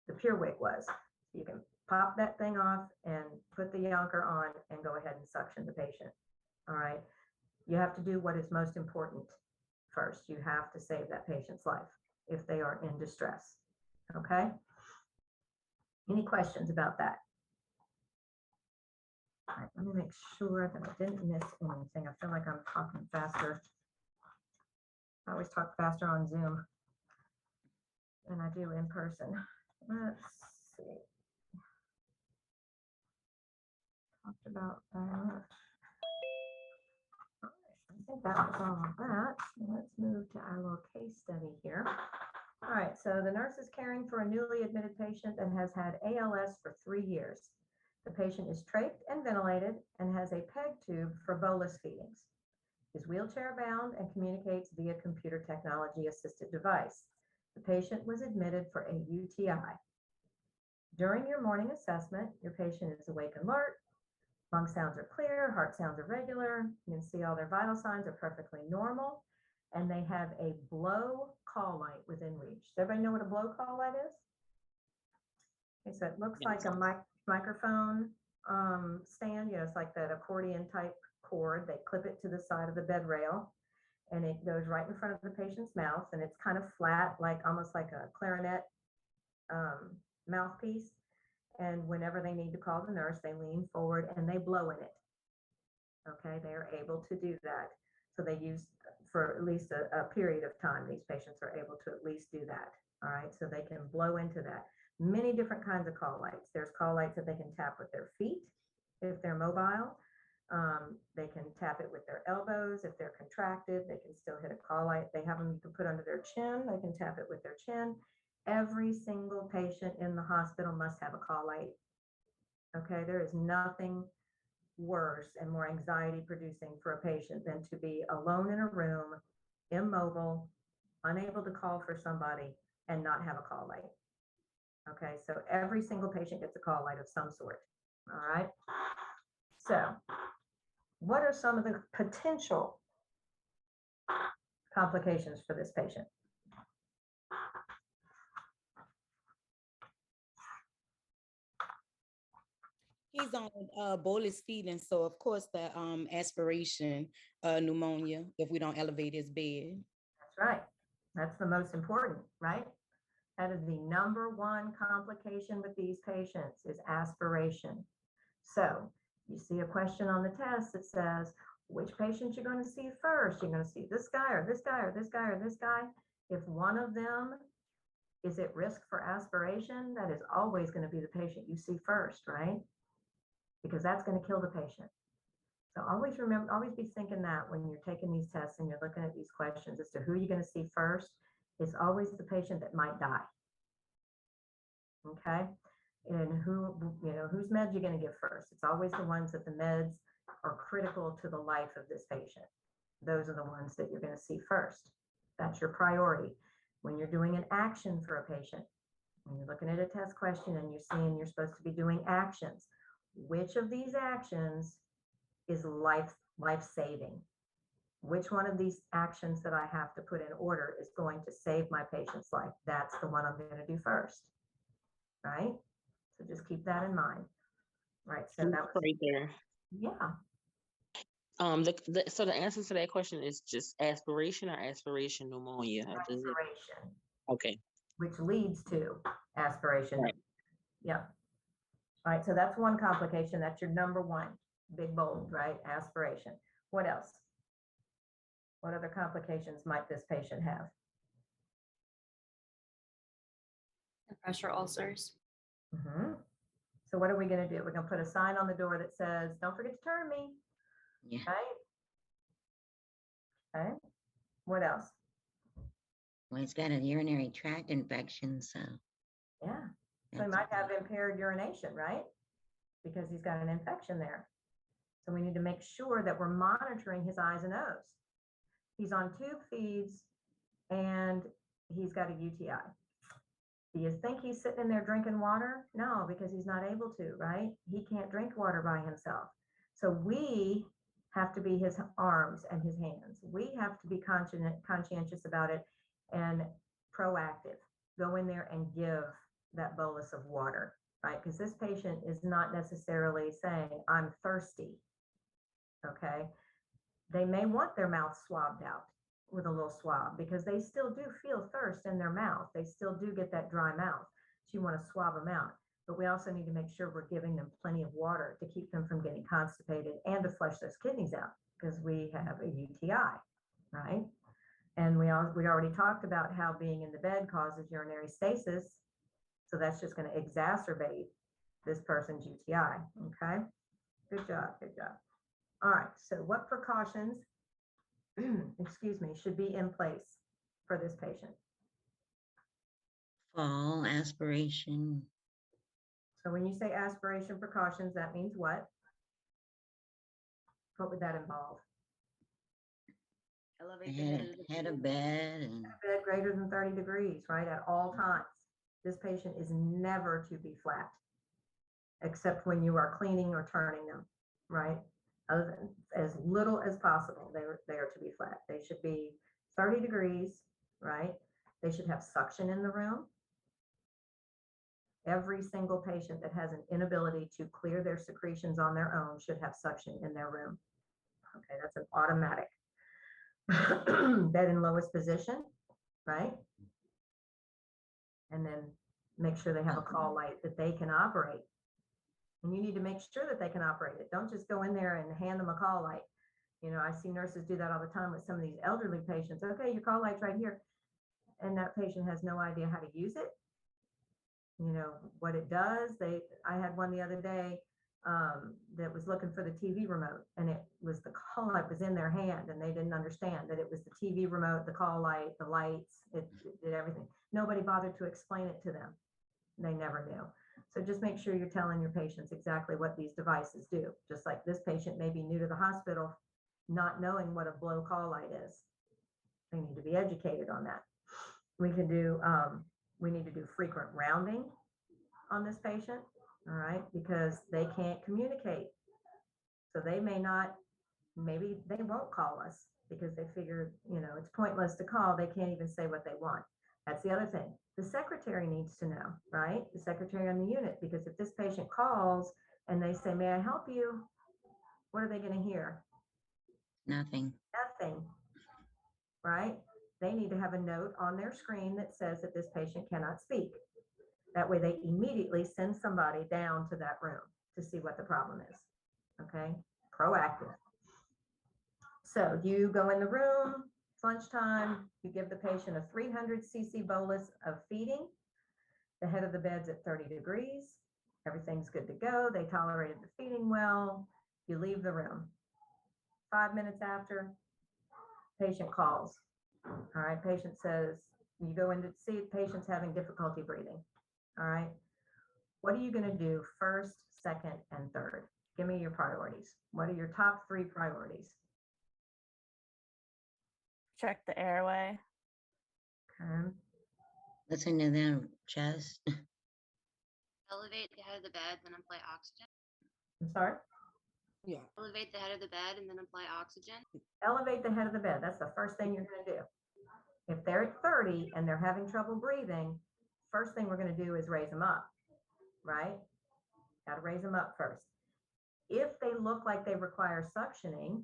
the PureWick was. You can pop that thing off and put the Yunker on and go ahead and suction the patient, all right? You have to do what is most important first. You have to save that patient's life if they are in distress, okay? Any questions about that? All right, let me make sure that I didn't miss anything. I feel like I'm talking faster. I always talk faster on Zoom than I do in person. Let's see. Talked about that. All right, I think that was all of that. Let's move to our little case study here. All right, so the nurse is caring for a newly admitted patient that has had ALS for 3 years. The patient is trached and ventilated and has a PEG tube for bolus feedings. He's wheelchair bound and communicates via computer technology assisted device. The patient was admitted for a UTI. During your morning assessment, your patient is awake and alert. Lung sounds are clear, heart sounds are regular. You can see all their vital signs are perfectly normal. and they have a blow call light within reach. Does everybody know what a blow call light is? Okay, so it looks like a microphone stand, it's like that accordion type cord. They clip it to the side of the bed rail, and it goes right in front of the patient's mouth, and it's kind of flat, like almost like a clarinet mouthpiece. And whenever they need to call the nurse, they lean forward and they blow in it. Okay, they are able to do that. So they use for at least a period of time, these patients are able to at least do that. All right, so they can blow into that. Many different kinds of call lights. There's call lights that they can tap with their feet if they're mobile. They can tap it with their elbows. If they're contracted, they can still hit a call light. They have them to put under their chin. They can tap it with their chin. Every single patient in the hospital must have a call light. Okay, there is nothing worse and more anxiety producing for a patient than to be alone in a room, immobile, unable to call for somebody and not have a call light. Okay, so every single patient gets a call light of some sort. All right. So what are some of the potential complications for this patient? He's on bolus feeding, so of course the aspiration, pneumonia, if we don't elevate his bed. That's right. That's the most important, right? That is the number one complication with these patients is aspiration. So you see a question on the test that says, which patient you're going to see first? You're going to see this guy or this guy or this guy or this guy. If one of them is at risk for aspiration, that is always going to be the patient you see first, right? Because that's going to kill the patient. So always remember, always be thinking that when you're taking these tests and you're looking at these questions as to who you're going to see first, it's always the patient that might die. Okay. And whose meds you're going to give first. It's always the ones that the meds are critical to the life of this patient. Those are the ones that you're going to see first. That's your priority. When you're doing an action for a patient, when you're looking at a test question and you're seeing you're supposed to be doing actions, which of these actions is life-saving? Which one of these actions that I have to put in order is going to save my patient's life? That's the one I'm going to do first, right? So just keep that in mind, right? So that was right there. yeah. So the answer to that question is just aspiration or aspiration pneumonia. Aspiration. Okay. Which leads to aspiration. Right. Yeah. All right. So that's one complication. That's your number one, big bold, right? Aspiration. What else? What other complications might this patient have? And pressure ulcers. Mm-hmm. So what are we going to do? We're going to put a sign on the door that says, don't forget to turn me. Yeah. Right? Okay. What else? Well, he's got a urinary tract infection, so. Yeah. So he might have impaired urination, right? Because he's got an infection there. So we need to make sure that we're monitoring his eyes and nose. He's on tube feeds and he's got a UTI. Do you think he's sitting in there drinking water? No, because he's not able to, right? He can't drink water by himself. So we have to be his arms and his hands. We have to be conscientious about it and proactive. Go in there and give that bolus of water, right? Because this patient is not necessarily saying, I'm thirsty, okay? They may want their mouth swabbed out with a little swab because they still do feel thirst in their mouth. They still do get that dry mouth. So you want to swab them out. But we also need to make sure we're giving them plenty of water to keep them from getting constipated and to flush those kidneys out because we have a UTI, right? And we already talked about how being in the bed causes urinary stasis. So that's just going to exacerbate this person's UTI, okay? Good job, good job. All right, so what precautions, excuse me, should be in place for this patient? Fall, aspiration. So when you say aspiration precautions, that means what? What would that involve? Elevate the head of the Head of bed and Bed greater than 30 degrees, right, at all times. This patient is never to be flat, except when you are cleaning or turning them, right? Other than as little as possible, they are to be flat. They should be 30 degrees, right? They should have suction in the room. Every single patient that has an inability to clear their secretions on their own should have suction in their room. Okay, that's an automatic. Bed in lowest position, right? And then make sure they have a call light that they can operate. And you need to make sure that they can operate it. Don't just go in there and hand them a call light. You know, I see nurses do that all the time with some of these elderly patients. Okay, your call light's right here. And that patient has no idea how to use it. You know, what it does. I had one the other day that was looking for the TV remote, and it was the call light was in their hand, and they didn't understand that it was the TV remote, the call light, the lights, it did everything. Nobody bothered to explain it to them. They never knew. So just make sure you're telling your patients exactly what these devices do. Just like this patient may be new to the hospital, not knowing what a blow call light is. They need to be educated on that. We can do, we need to do frequent rounding on this patient, all right, because they can't communicate. So they may not, maybe they won't call us because they figure, you know, it's pointless to call. They can't even say what they want. That's the other thing. The secretary needs to know, right? The secretary on the unit, because if this patient calls and they say, may I help you? What are they going to hear? Nothing. Nothing, right? They need to have a note on their screen that says that this patient cannot speak. That way they immediately send somebody down to that room to see what the problem is, okay? Proactive. So you go in the room, it's lunchtime, you give the patient a 300 cc bolus of feeding. The head of the bed's at 30 degrees. Everything's good to go. They tolerated the feeding well. You leave the room. 5 minutes after, patient calls. All right, patient says, you go in to see the patient's having difficulty breathing. All right, what are you going to do first, second, and third? Give me your priorities. What are your top 3 priorities? Check the airway. Okay. Listen to them chest. Elevate the head of the bed, then apply oxygen. I'm sorry? Yeah. Elevate the head of the bed and then apply oxygen. Elevate the head of the bed. That's the first thing you're going to do. If they're at 30 and they're having trouble breathing, first thing we're going to do is raise them up, right? Got to raise them up first. If they look like they require suctioning,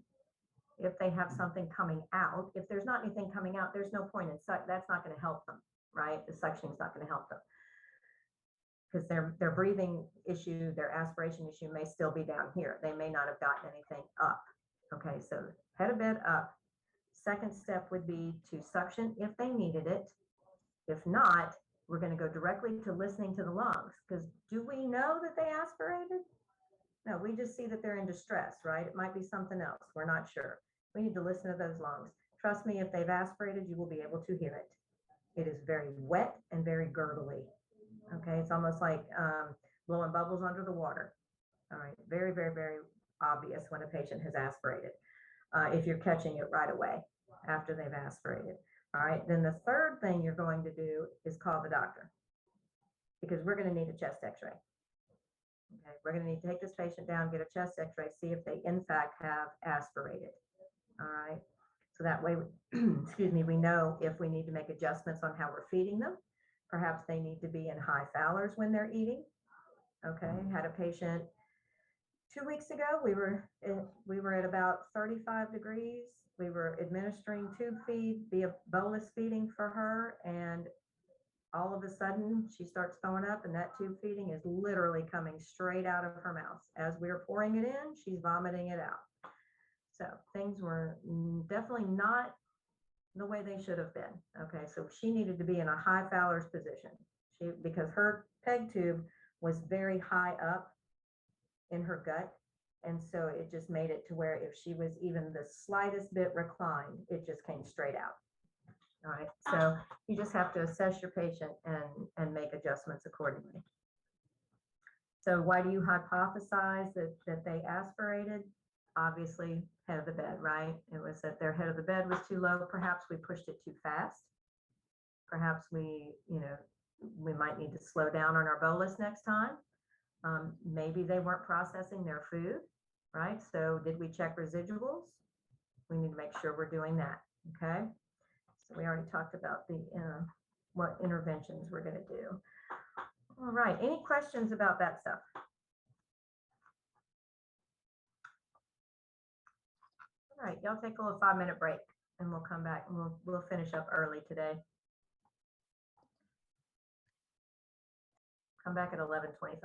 if they have something coming out, if there's not anything coming out, there's no point in that's not going to help them, right? The suctioning is not going to help them because their breathing issue, their aspiration issue may still be down here. They may not have gotten anything up. Okay, so head of bed up. Second step would be to suction if they needed it. If not, we're going to go directly to listening to the lungs, because do we know that they aspirated? No, we just see that they're in distress, right? It might be something else. We're not sure. We need to listen to those lungs. Trust me, if they've aspirated, you will be able to hear it. It is very wet and very gurgly. Okay, it's almost like blowing bubbles under the water. All right, very, very, very obvious when a patient has aspirated. If you're catching it right away after they've aspirated. All right, then the third thing you're going to do is call the doctor, because we're going to need a chest x-ray. Okay, we're going to need to take this patient down, get a chest x-ray, see if they in fact have aspirated. All right, so that way, excuse me, we know if we need to make adjustments on how we're feeding them. Perhaps they need to be in high Fowlers when they're eating. Okay, had a patient 2 weeks ago, we were at about 35 degrees. We were administering tube feed via bolus feeding for her, and all of a sudden she starts throwing up, and that tube feeding is literally coming straight out of her mouth. As we're pouring it in, she's vomiting it out. So things were definitely not the way they should have been. Okay, so she needed to be in a high Fowler's position. Because her peg tube was very high up in her gut. And so it just made it to where if she was even the slightest bit reclined, it just came straight out. All right, so you just have to assess your patient and make adjustments accordingly. So why do you hypothesize that they aspirated? Obviously, head of the bed, right? It was that their head of the bed was too low. Perhaps we pushed it too fast. Perhaps we might need to slow down on our bolus next time. Maybe they weren't processing their food, right? So did we check residuals? We need to make sure we're doing that, okay? We already talked about the, what interventions we're gonna do. All right, any questions about that stuff? All right, y'all take a little 5-minute break and we'll come back and we'll finish up early today. Come back at 11:25.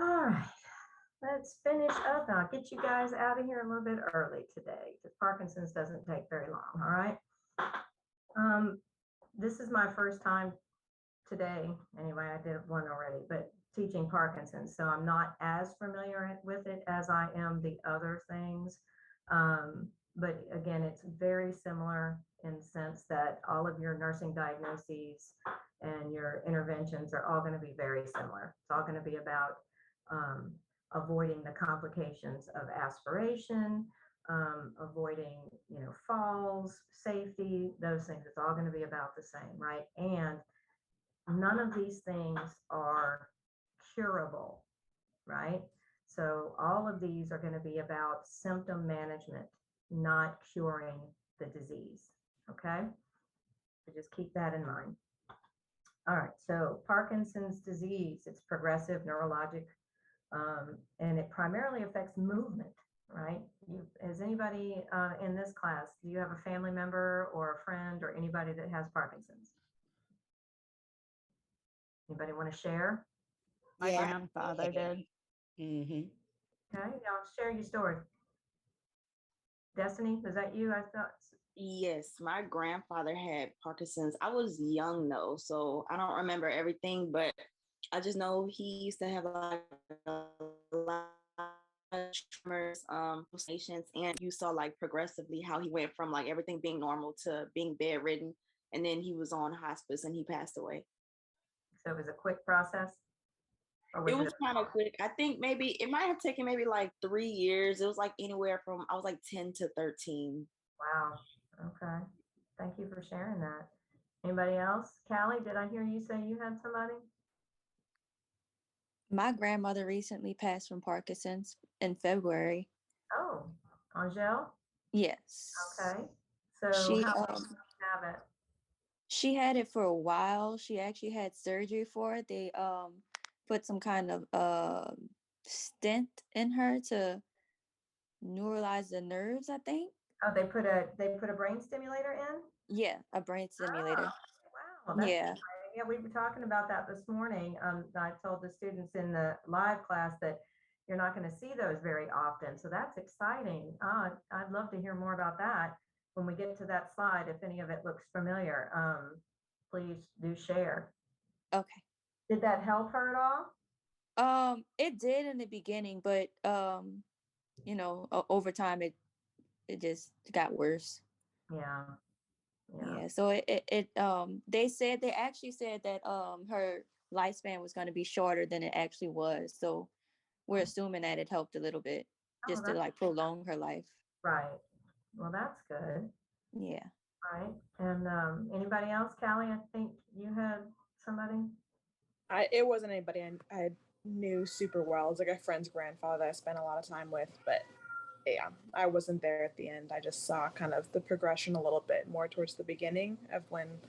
All right, let's finish up. I'll get you guys out of here a little bit early today because Parkinson's doesn't take very long. All right. This is my first time today. Anyway, I did one already, but teaching Parkinson's, so I'm not as familiar with it as I am the other things. But again, it's very similar in the sense that all of your nursing diagnoses and your interventions are all going to be very similar. It's all going to be about avoiding the complications of aspiration, avoiding, falls, safety, those things. It's all going to be about the same, right? And none of these things are curable, right? So all of these are going to be about symptom management, not curing the disease, okay? So just keep that in mind. All right, so Parkinson's disease, it's progressive neurologic, and it primarily affects movement, right? Has anybody in this class, do you have a family member or a friend or anybody that has Parkinson's? Anybody want to share? My Yeah. grandfather did. Mm-hmm. Okay, y'all share your story. Destiny, was that you? I thought. Yes, my grandfather had Parkinson's. I was young though, so I don't remember everything, but I just know he used to have like a lot of tremors, hallucinations, and you saw like progressively how he went from like everything being normal to being bedridden, and then he was on hospice and he passed away. So it was a quick process? Or It was kind of quick. I think maybe it might have taken maybe like 3 years. It was like anywhere from I was like 10 to 13. Wow. Okay. Thank you for sharing that. Anybody else? Callie, did I hear you say you had somebody? My grandmother recently passed from Parkinson's in February. Oh, Angel? Yes. Okay. So She how long did you have it? she had it for a while. She actually had surgery for it. They put some kind of stent in her to neuralize the nerves, I think. Oh, they put a brain stimulator in? Yeah, a brain stimulator. Wow, that's Yeah. exciting. Yeah, we were talking about that this morning. I told the students in the live class that you're not going to see those very often. So that's exciting. I'd love to hear more about that when we get to that slide. If any of it looks familiar, please do share. Okay. Did that help her at all? It did in the beginning, but over time it just got worse. Yeah. Yeah. So they actually said that her lifespan was going to be shorter than it actually was. So we're assuming that it helped a little bit just to like prolong her life. Right. Well, that's good. Yeah. Right. And anybody else? Callie, I think you had somebody. It wasn't anybody I knew super well. It was like a friend's grandfather that I spent a lot of time with, but yeah, I wasn't there at the end. I just saw kind of the progression a little bit more towards the beginning of when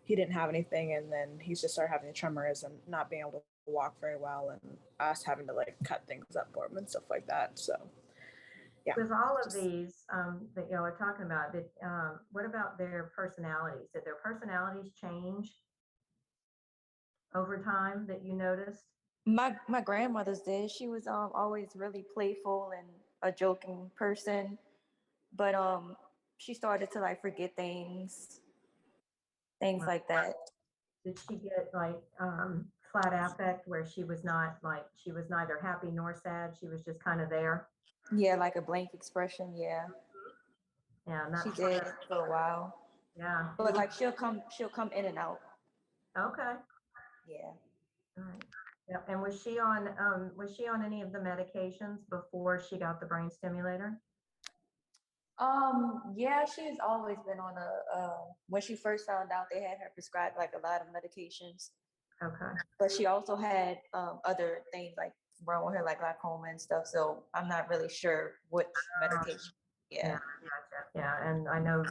he didn't have anything, and then he just started having the tremors and not being able to walk very well, and us having to like cut things up for him and stuff like that. So yeah. With all of these that y'all are talking about, what about their personalities? Did their personalities change over time that you noticed? My grandmother's did. She was always really playful and a joking person, but she started to like forget things like that. Did she get like flat affect where she was neither happy nor sad? She was just kind of there. Yeah, like a blank expression. Yeah. Yeah, and She that's did for a while. Yeah. But like she'll come in and out. Okay. Yeah. All right. Yeah. And was she on any of the medications before she got the brain stimulator? Yeah, she's always been on when she first found out, they had her prescribed like a lot of medications. Okay. But she also had other things like wrong with her, like glaucoma and stuff. So I'm not really sure which medication. Yeah. Gotcha. Yeah. And I know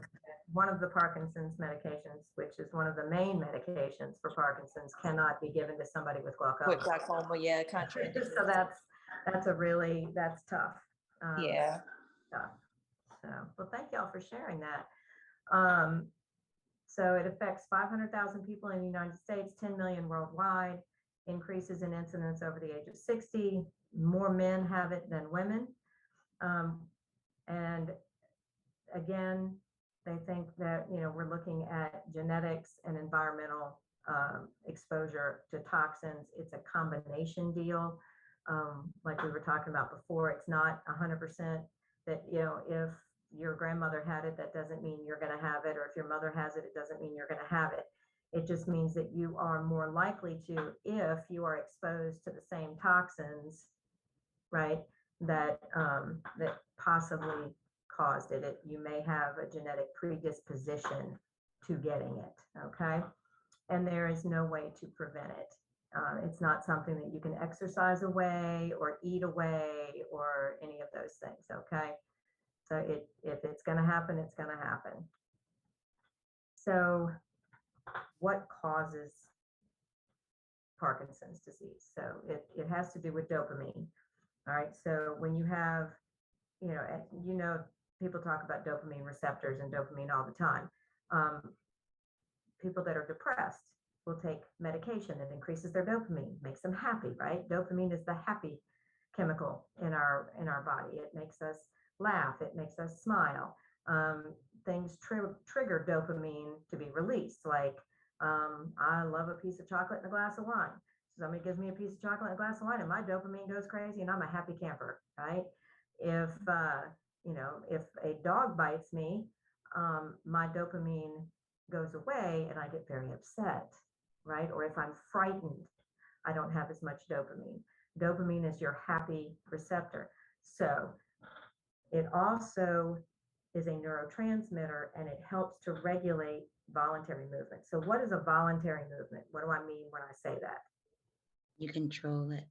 one of the Parkinson's medications, which is one of the main medications for Parkinson's, cannot be given to somebody with glaucoma. With glaucoma, yeah, contraindicated. So that's tough. Yeah. Tough. So, well, thank y'all for sharing that. So it affects 500,000 people in the United States, 10 million worldwide, increases in incidence over the age of 60. More men have it than women. And again, they think that, we're looking at genetics and environmental exposure to toxins. It's a combination deal. Like we were talking about before, it's not 100% that, if your grandmother had it, that doesn't mean you're going to have it, or if your mother has it, it doesn't mean you're going to have it. It just means that you are more likely to, if you are exposed to the same toxins, right, that possibly caused it. You may have a genetic predisposition to getting it, okay? And there is no way to prevent it. It's not something that you can exercise away or eat away or any of those things, okay? So if it's going to happen, it's going to happen. So what causes Parkinson's disease? So it has to do with dopamine. All right. So when you have, people talk about dopamine receptors and dopamine all the time. People that are depressed will take medication that increases their dopamine, makes them happy, right? Dopamine is the happy chemical in our body. It makes us laugh. It makes us smile. Things trigger dopamine to be released. Like, I love a piece of chocolate and a glass of wine. Somebody gives me a piece of chocolate and a glass of wine and my dopamine goes crazy and I'm a happy camper, right? If a dog bites me, my dopamine goes away and I get very upset, right? Or if I'm frightened, I don't have as much dopamine. Dopamine is your happy receptor. So it also is a neurotransmitter and it helps to regulate voluntary movement. So what is a voluntary movement? What do I mean when I say that? You control it.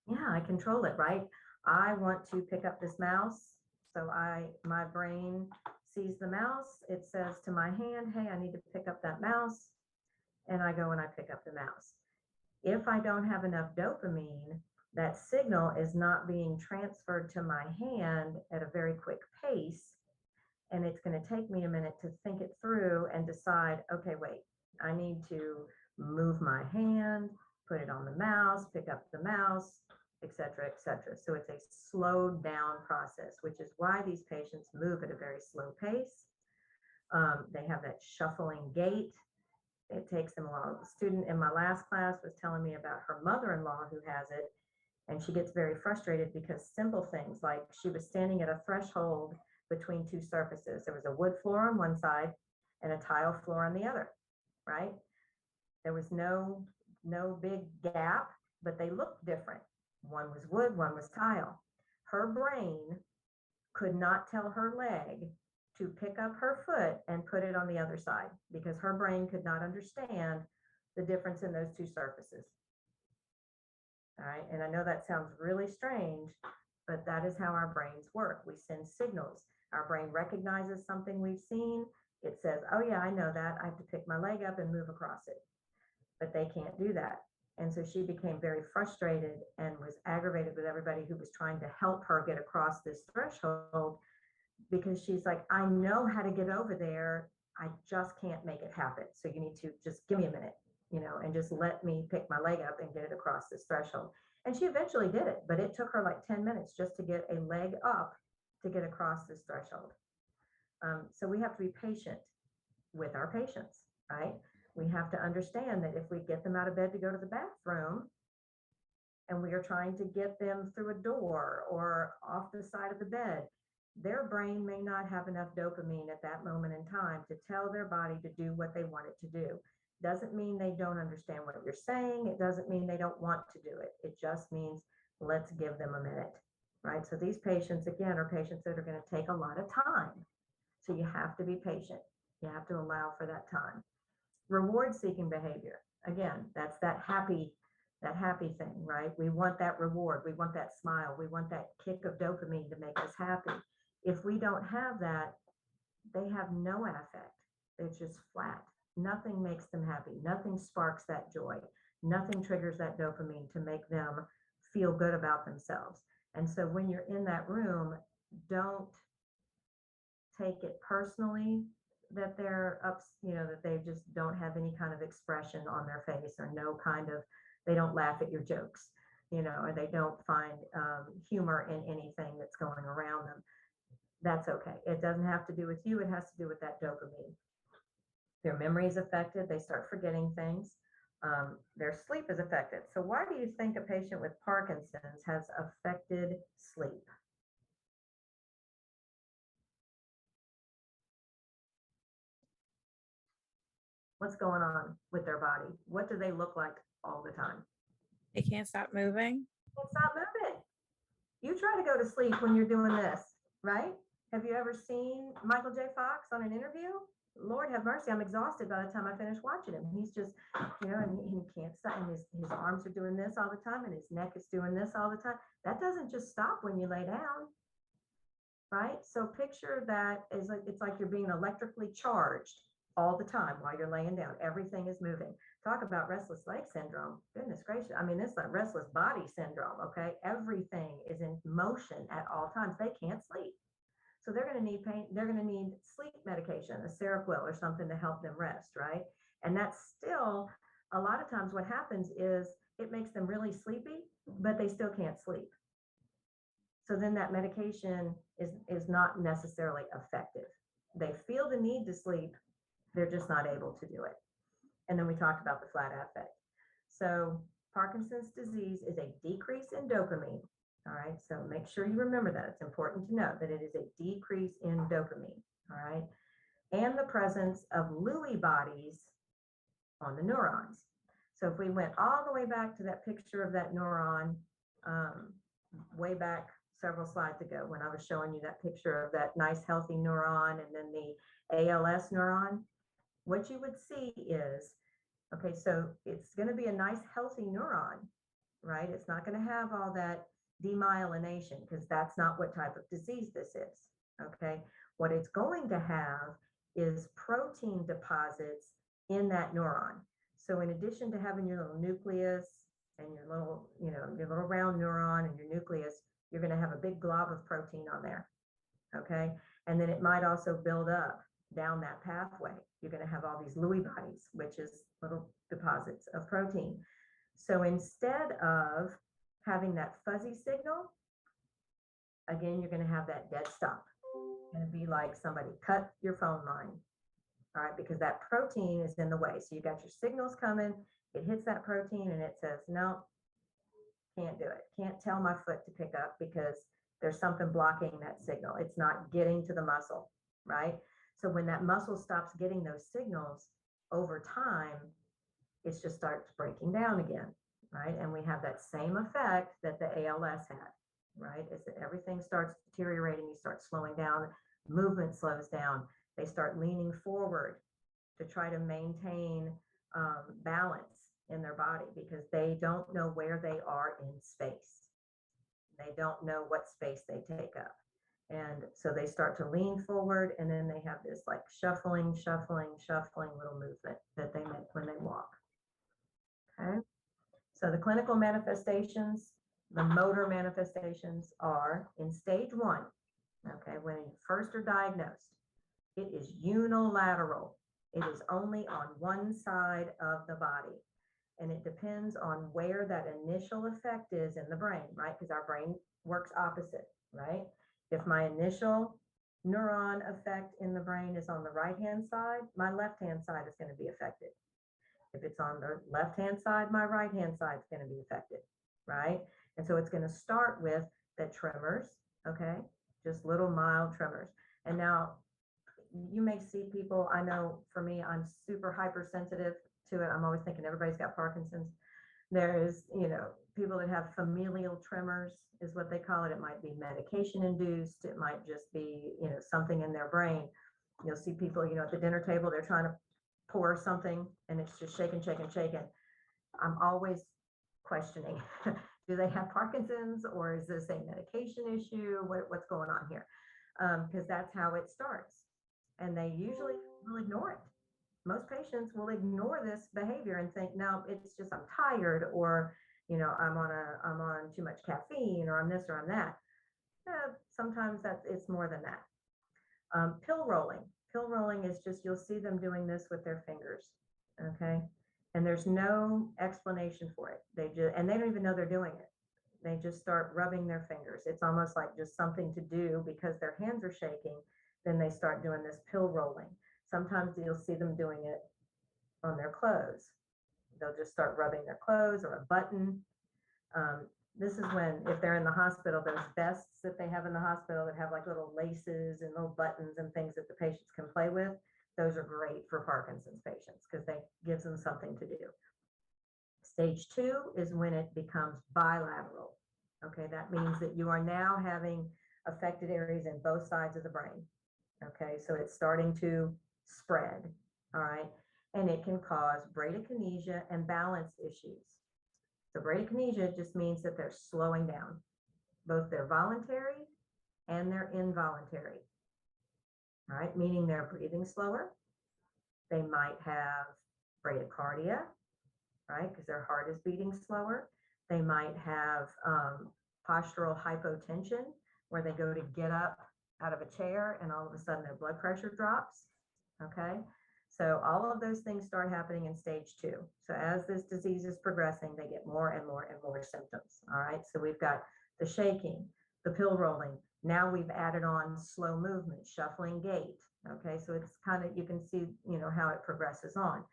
Yeah, I control it, right? I want to pick up this mouse. So my brain sees the mouse. It says to my hand, hey, I need to pick up that mouse. And I go and I pick up the mouse. If I don't have enough dopamine, that signal is not being transferred to my hand at a very quick pace. And it's going to take me a minute to think it through and decide, okay, wait, I need to move my hand, put it on the mouse, pick up the mouse, et cetera, et cetera. So it's a slowed down process, which is why these patients move at a very slow pace. They have that shuffling gait. It takes them a while. The student in my last class was telling me about her mother-in-law who has it, and she gets very frustrated because simple things like she was standing at a threshold between two surfaces. There was a wood floor on one side and a tile floor on the other, right? There was no big gap, but they looked different. One was wood, one was tile. Her brain could not tell her leg to pick up her foot and put it on the other side because her brain could not understand the difference in those two surfaces. All right, and I know that sounds really strange, but that is how our brains work. We send signals. Our brain recognizes something we've seen. It says, oh yeah, I know that. I have to pick my leg up and move across it. But they can't do that. And so she became very frustrated and was aggravated with everybody who was trying to help her get across this threshold because she's like, I know how to get over there. I just can't make it happen. So you need to just give me a minute, and just let me pick my leg up and get it across this threshold. And she eventually did it, but it took her like 10 minutes just to get a leg up to get across this threshold. So we have to be patient with our patients, right? We have to understand that if we get them out of bed to go to the bathroom and we are trying to get them through a door or off the side of the bed, their brain may not have enough dopamine at that moment in time to tell their body to do what they want it to do. Doesn't mean they don't understand what you're saying. It doesn't mean they don't want to do it. It just means let's give them a minute, right? So these patients, again, are patients that are going to take a lot of time. So you have to be patient. You have to allow for that time. Reward-seeking behavior. Again, that's that happy thing, right? We want that reward. We want that smile. We want that kick of dopamine to make us happy. If we don't have that, they have no affect. It's just flat. Nothing makes them happy. Nothing sparks that joy. Nothing triggers that dopamine to make them feel good about themselves. And so when you're in that room, don't take it personally that they're that they just don't have any kind of expression on their face or no kind of they don't laugh at your jokes, or they don't find humor in anything that's going around them. That's okay. It doesn't have to do with you. It has to do with that dopamine. Their memory is affected. They start forgetting things. Their sleep is affected. So why do you think a patient with Parkinson's has affected sleep? What's going on with their body? What do they look like all the time? They can't stop moving. It's not moving. You try to go to sleep when you're doing this, right? Have you ever seen Michael J. Fox on an interview? Lord have mercy, I'm exhausted by the time I finish watching him. He's just, and he can't stop, and his arms are doing this all the time, and his neck is doing this all the time. That doesn't just stop when you lay down, right? So picture that as like, it's like you're being electrically charged all the time while you're laying down. Everything is moving. Talk about restless leg syndrome. Goodness gracious. I mean, it's like restless body syndrome, okay? Everything is in motion at all times. They can't sleep. So they're going to need pain. They're going to need sleep medication, a Seroquel or something to help them rest, right? And that's still, a lot of times what happens is it makes them really sleepy, but they still can't sleep. So then that medication is not necessarily effective. They feel the need to sleep. They're just not able to do it. And then we talked about the flat affect. So Parkinson's disease is a decrease in dopamine. All right, so make sure you remember that. It's important to know that it is a decrease in dopamine. All right, and the presence of Lewy bodies on the neurons. So if we went all the way back to that picture of that neuron, way back several slides ago, when I was showing you that picture of that nice healthy neuron and then the ALS neuron, what you would see is, okay, so it's going to be a nice healthy neuron, right? It's not going to have all that demyelination because that's not what type of disease this is, okay? What it's going to have is protein deposits in that neuron. So in addition to having your little nucleus and your little, your little round neuron and your nucleus, you're going to have a big glob of protein on there, okay? And then it might also build up down that pathway. You're going to have all these Lewy bodies, which is little deposits of protein. So instead of having that fuzzy signal, again, you're going to have that dead stop. It's going to be like somebody cut your phone line, all right, because that protein is in the way. So you got your signals coming, it hits that protein and it says, no, can't do it. Can't tell my foot to pick up because there's something blocking that signal. It's not getting to the muscle, right? So when that muscle stops getting those signals over time, it just starts breaking down again, right? And we have that same effect that the ALS had, right? Is that everything starts deteriorating, you start slowing down, movement slows down, they start leaning forward to try to maintain balance in their body because they don't know where they are in space. They don't know what space they take up. And so they start to lean forward and then they have this like shuffling little movement that they make when they walk. Okay. So the clinical manifestations, the motor manifestations are in stage 1. Okay. When you first are diagnosed, it is unilateral. It is only on one side of the body. And it depends on where that initial effect is in the brain, right? Because our brain works opposite, right? If my initial neuron effect in the brain is on the right-hand side, my left-hand side is going to be affected. If it's on the left-hand side, my right-hand side is going to be affected, right? And so it's going to start with the tremors, okay? Just little mild tremors. And now you may see people, I know for me, I'm super hypersensitive to it. I'm always thinking everybody's got Parkinson's. There's, people that have familial tremors is what they call it. It might be medication induced. It might just be, something in their brain. You'll see people, at the dinner table, they're trying to pour something and it's just shaking. I'm always questioning, do they have Parkinson's or is this a medication issue? What's going on here? Because that's how it starts. And they usually will ignore it. Most patients will ignore this behavior and think, no, it's just I'm tired, or I'm on too much caffeine, or I'm this or I'm that. Sometimes it's more than that. Pill rolling is just, you'll see them doing this with their fingers. Okay, And there's no explanation for it. And they don't even know they're doing it. They just start rubbing their fingers. It's almost like just something to do because their hands are shaking. Then they start doing this pill rolling. Sometimes you'll see them doing it on their clothes. They'll just start rubbing their clothes or a button. This is when, if they're in the hospital, those vests that they have in the hospital that have like little laces and little buttons and things that the patients can play with, those are great for Parkinson's patients because they gives them something to do. Stage 2 is when it becomes bilateral. Okay, that means that you are now having affected areas in both sides of the brain. Okay, so it's starting to spread. All right, and it can cause bradykinesia and balance issues. So bradykinesia just means that they're slowing down, both their voluntary and their involuntary. All right, meaning they're breathing slower. They might have bradycardia, right, because their heart is beating slower. They might have postural hypotension, where they go to get up out of a chair and all of a sudden their blood pressure drops. Okay, so all of those things start happening in stage 2. So as this disease is progressing, they get more and more and more symptoms. All right, so we've got the shaking, the pill rolling. Now we've added on slow movement, shuffling gait. Okay, so it's kind of, you can see, you know, how it progresses on.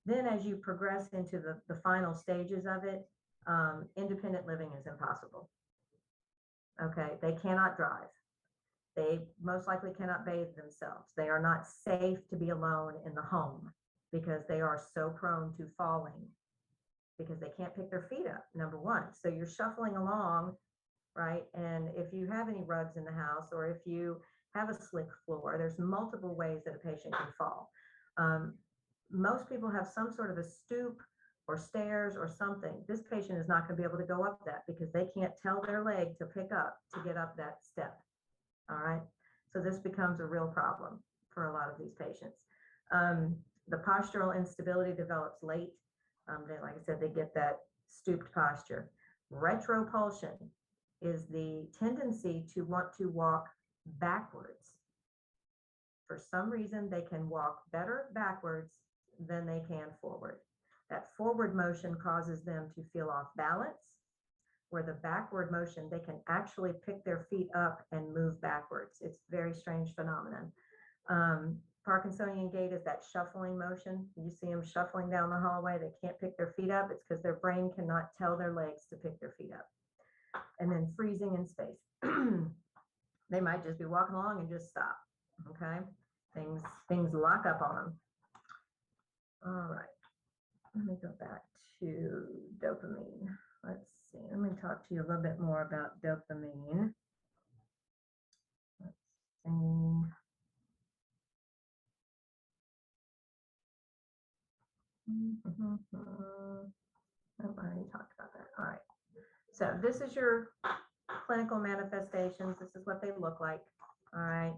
Then as you progress into the final stages of it, independent living is impossible. Okay, they cannot drive. They most likely cannot bathe themselves. They are not safe to be alone in the home because they are so prone to falling because they can't pick their feet up, number one. So you're shuffling along, right? And if you have any rugs in the house or if you have a slick floor, there's multiple ways that a patient can fall. Most people have some sort of a stoop or stairs or something. This patient is not going to be able to go up that because they can't tell their leg to pick up to get up that step. All right. So this becomes a real problem for a lot of these patients. The postural instability develops late. Like I said, they get that stooped posture. Retropulsion is the tendency to want to walk backwards. For some reason, they can walk better backwards than they can forward. That forward motion causes them to feel off balance, where the backward motion, they can actually pick their feet up and move backwards. It's a very strange phenomenon. Parkinsonian gait is that shuffling motion. You see them shuffling down the hallway. They can't pick their feet up. It's because their brain cannot tell their legs to pick their feet up. And then freezing in space. They might just be walking along and just stop. Okay, things lock up on them. All right, let me go back to dopamine. Let's see, let me talk to you a little bit more about dopamine. Let's see. I already talked about that. All right. So this is your clinical manifestations. This is what they look like. All right.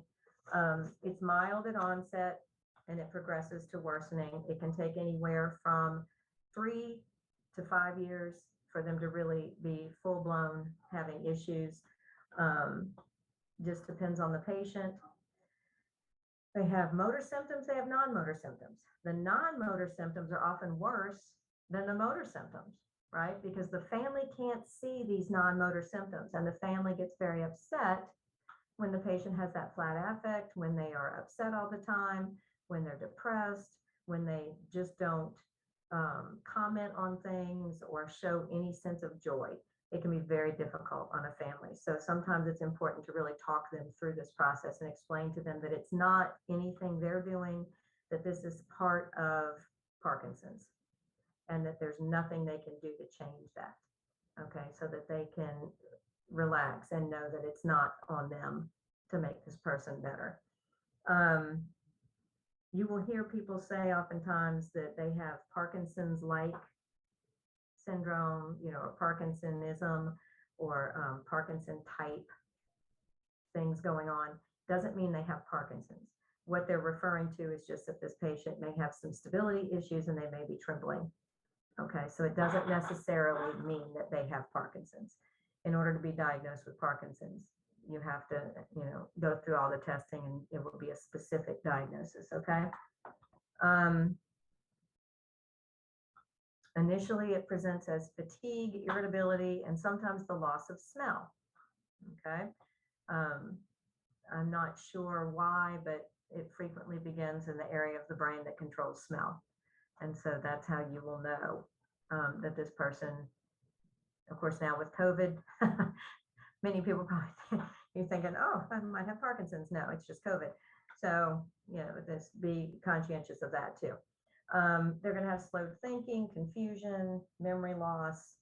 It's mild at onset and it progresses to worsening. It can take anywhere from 3 to 5 years for them to really be full blown having issues. Just depends on the patient. They have motor symptoms, they have non-motor symptoms. The non-motor symptoms are often worse than the motor symptoms, right? Because the family can't see these non-motor symptoms and the family gets very upset when the patient has that flat affect, when they are upset all the time, when they're depressed, when they just don't comment on things or show any sense of joy. It can be very difficult on a family. So sometimes it's important to really talk them through this process and explain to them that it's not anything they're doing, that this is part of Parkinson's and that there's nothing they can do to change that. Okay, so that they can relax and know that it's not on them to make this person better. You will hear people say oftentimes that they have Parkinson's-like syndrome, you know, or Parkinsonism or Parkinson type things going on. Doesn't mean they have Parkinson's. What they're referring to is just that this patient may have some stability issues and they may be trembling. Okay, so it doesn't necessarily mean that they have Parkinson's. In order to be diagnosed with Parkinson's, you have to, you know, go through all the testing and it will be a specific diagnosis, okay? Initially, it presents as fatigue, irritability, and sometimes the loss of smell. Okay. I'm not sure why, but it frequently begins in the area of the brain that controls smell. And so that's how you will know that this person, of course, now with COVID, many people probably you're thinking, oh, I might have Parkinson's. No, it's just COVID. So, this be conscientious of that too. They're going to have slowed thinking, confusion, memory loss.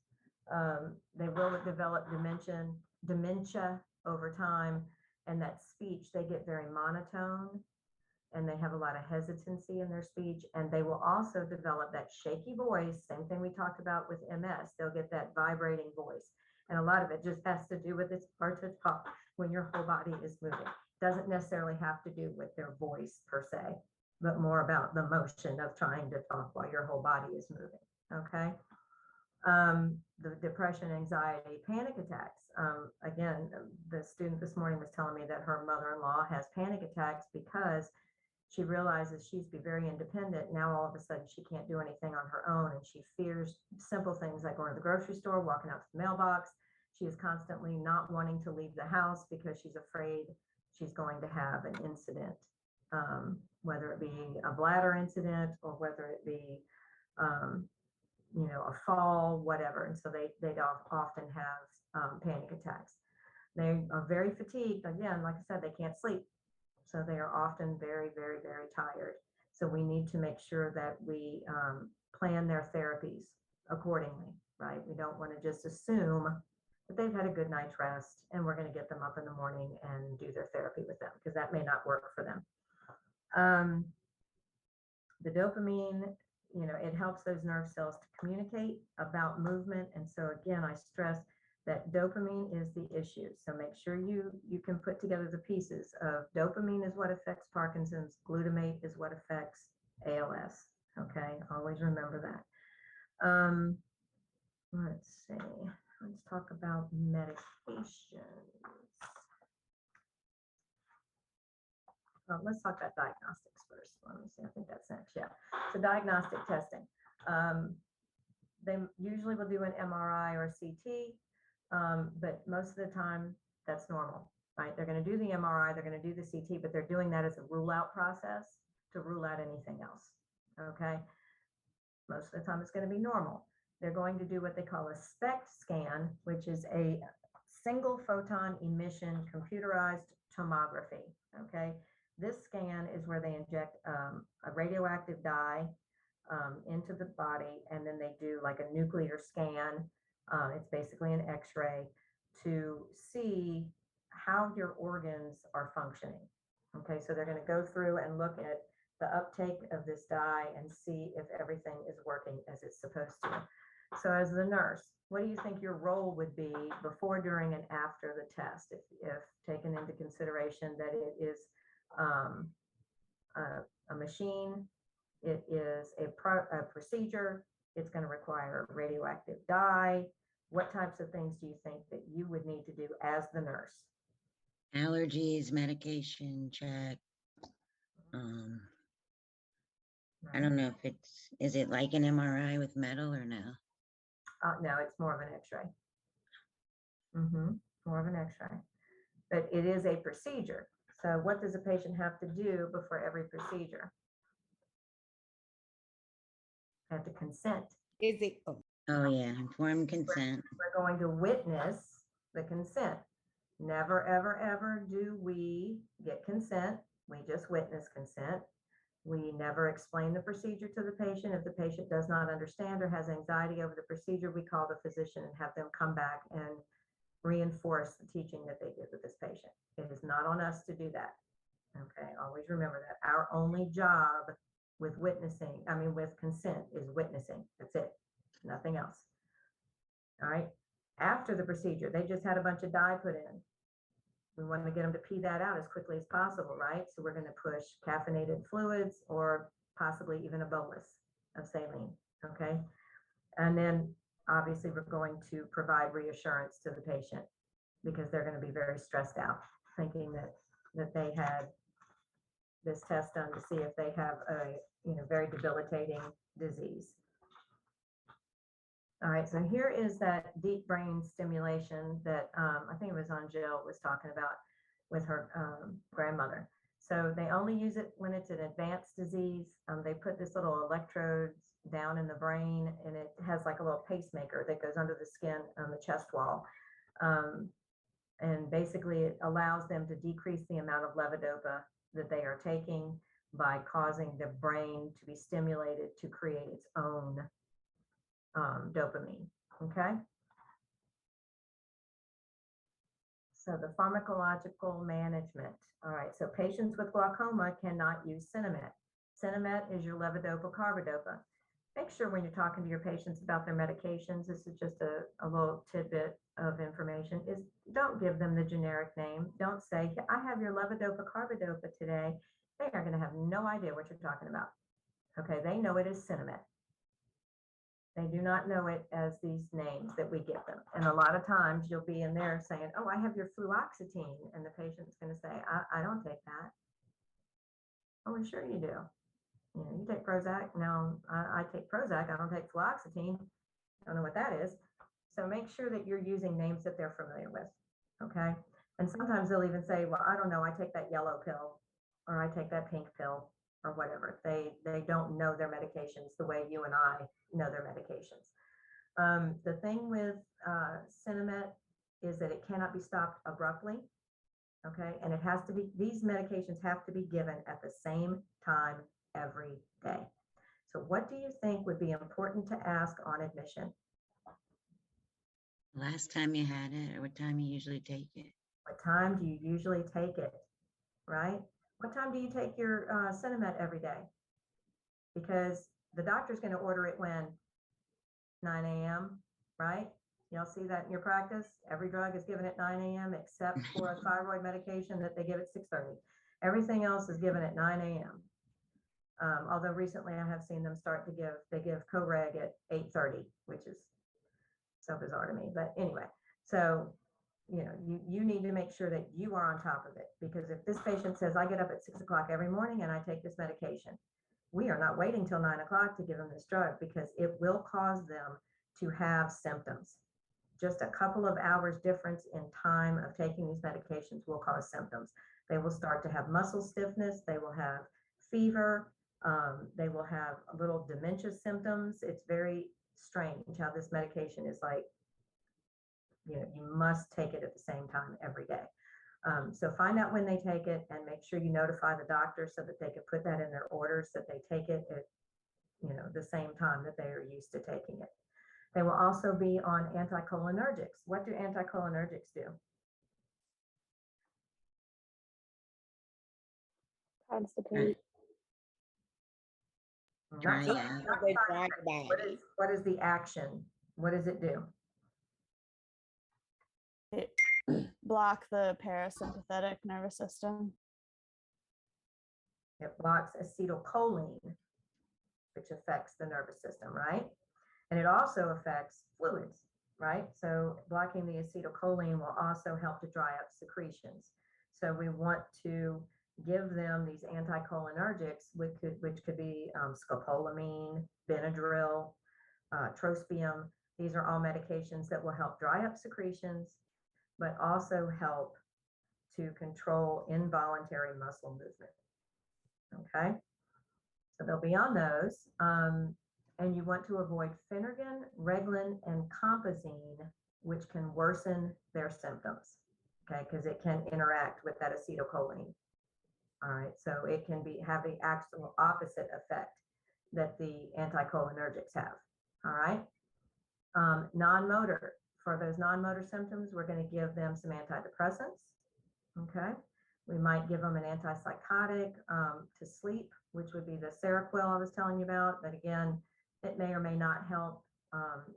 They will develop dementia over time, and that speech, they get very monotone and they have a lot of hesitancy in their speech, and they will also develop that shaky voice, same thing we talked about with MS. They'll get that vibrating voice. And a lot of it just has to do with it's hard to talk when your whole body is moving. Doesn't necessarily have to do with their voice per se, but more about the motion of trying to talk while your whole body is moving. Okay. The depression, anxiety, panic attacks. Again, the student this morning was telling me that her mother-in-law has panic attacks because she realizes she's be very independent. Now, all of a sudden, she can't do anything on her own. And she fears simple things like going to the grocery store, walking out to the mailbox. She is constantly not wanting to leave the house because she's afraid she's going to have an incident, whether it be a bladder incident or whether it be, a fall, whatever. And so they often have panic attacks. They are very fatigued. Again, like I said, they can't sleep. So they are often very, very, very tired. So we need to make sure that we plan their therapies accordingly, right? We don't want to just assume that they've had a good night's rest and we're going to get them up in the morning and do their therapy with them, because that may not work for them. The dopamine, it helps those nerve cells to communicate about movement. And so again, I stress that dopamine is the issue. So make sure you can put together the pieces of dopamine is what affects Parkinson's, glutamate is what affects ALS. Okay, always remember that. Let's see, let's talk about medications. Let's talk about diagnostics first. Let me see, I think that's next, yeah. So diagnostic testing. They usually will do an MRI or a CT. But most of the time that's normal, right? They're going to do the MRI, they're going to do the CT, but they're doing that as a rule out process to rule out anything else. Okay. Most of the time it's going to be normal. They're going to do what they call a SPECT scan, which is a single photon emission computerized tomography. Okay. This scan is where they inject a radioactive dye into the body, and then they do like a nuclear scan. It's basically an X-ray to see how your organs are functioning. Okay, so they're going to go through and look at the uptake of this dye and see if everything is working as it's supposed to. So as the nurse, what do you think your role would be before, during, and after the test, if taken into consideration that it is a machine, it is a procedure, it's going to require radioactive dye. What types of things do you think that you would need to do as the nurse? Allergies, medication check. I don't know if is it like an MRI with metal or no? No, it's more of an X-ray. More of an X-ray. But it is a procedure. So what does a patient have to do before every procedure? Have to consent. Is it? Oh yeah, informed consent. We're going to witness the consent. Never, ever, ever do we get consent. We just witness consent. We never explain the procedure to the patient. If the patient does not understand or has anxiety over the procedure, we call the physician and have them come back and reinforce the teaching that they did with this patient. It is not on us to do that. Okay, always remember that. Our only job with witnessing, with consent, is witnessing. That's it, nothing else. All right, after the procedure, they just had a bunch of dye put in. We want to get them to pee that out as quickly as possible, right? So we're going to push caffeinated fluids or possibly even a bolus of saline, okay? And then obviously we're going to provide reassurance to the patient because they're going to be very stressed out thinking that they had this test done to see if they have a very debilitating disease. All right, so here is that deep brain stimulation that I think it was on Jill was talking about with her grandmother. So they only use it when it's an advanced disease. They put this little electrodes down in the brain, and it has like a little pacemaker that goes under the skin on the chest wall. And basically it allows them to decrease the amount of levodopa that they are taking by causing the brain to be stimulated to create its own dopamine, okay? So the pharmacological management. All right, so patients with glaucoma cannot use Sinemet. Sinemet is your levodopa carbidopa. Make sure when you're talking to your patients about their medications, this is just a little tidbit of information, is don't give them the generic name. Don't say, I have your levodopa carbidopa today. They are going to have no idea what you're talking about. Okay, they know it as Sinemet. They do not know it as these names that we give them. And a lot of times you'll be in there saying, oh, I have your fluoxetine. And the patient's going to say, I don't take that. Oh, well, sure you do. You know, you take Prozac. No, I take Prozac. I don't take fluoxetine. I don't know what that is. So make sure that you're using names that they're familiar with. Okay. And sometimes they'll even say, well, I don't know. I take that yellow pill or I take that pink pill or whatever. They don't know their medications the way you and I know their medications. The thing with Sinemet is that it cannot be stopped abruptly. Okay. And it has to be, these medications have to be given at the same time every day. So what do you think would be important to ask on admission? Last time you had it, or what time you usually take it? What time do you usually take it, right? What time do you take your Sinemet every day? Because the doctor's going to order it when? 9 a.m., right? Y'all see that in your practice? Every drug is given at 9 a.m. except for a thyroid medication that they give at 6:30. Everything else is given at 9 a.m. Although recently I have seen them start to give CoReg at 8:30, which is so bizarre to me. But anyway, so you know, you need to make sure that you are on top of it, because if this patient says, I get up at 6 o'clock every morning and I take this medication, we are not waiting till 9 o'clock to give them this drug, because it will cause them to have symptoms. Just a couple of hours difference in time of taking these medications will cause symptoms. They will start to have muscle stiffness. They will have fever. They will have a little dementia symptoms. It's very strange how this medication is like, you know, you must take it at the same time every day. So find out when they take it and make sure you notify the doctor so that they can put that in their orders, that they take it at, you know, the same time that they are used to taking it. They will also be on anticholinergics. What do anticholinergics do? Constipate. Dry Not- eye. not They side dry effects. body. What is the action? What does it do? It block the parasympathetic nervous system. It blocks acetylcholine, which affects the nervous system, right? And it also affects fluids, right? So blocking the acetylcholine will also help to dry up secretions. So we want to give them these anticholinergics, which could be scopolamine, Benadryl, trospium. These are all medications that will help dry up secretions, but also help to control involuntary muscle movement. Okay, so they'll be on those. And you want to avoid Phenergan, Reglan, and Compazine, which can worsen their symptoms, okay, because it can interact with that acetylcholine. All right, so it can have the actual opposite effect that the anticholinergics have. All right, non-motor. For those non-motor symptoms, we're going to give them some antidepressants. Okay, we might give them an antipsychotic to sleep, which would be the Seroquel I was telling you about. But again, it may or may not help.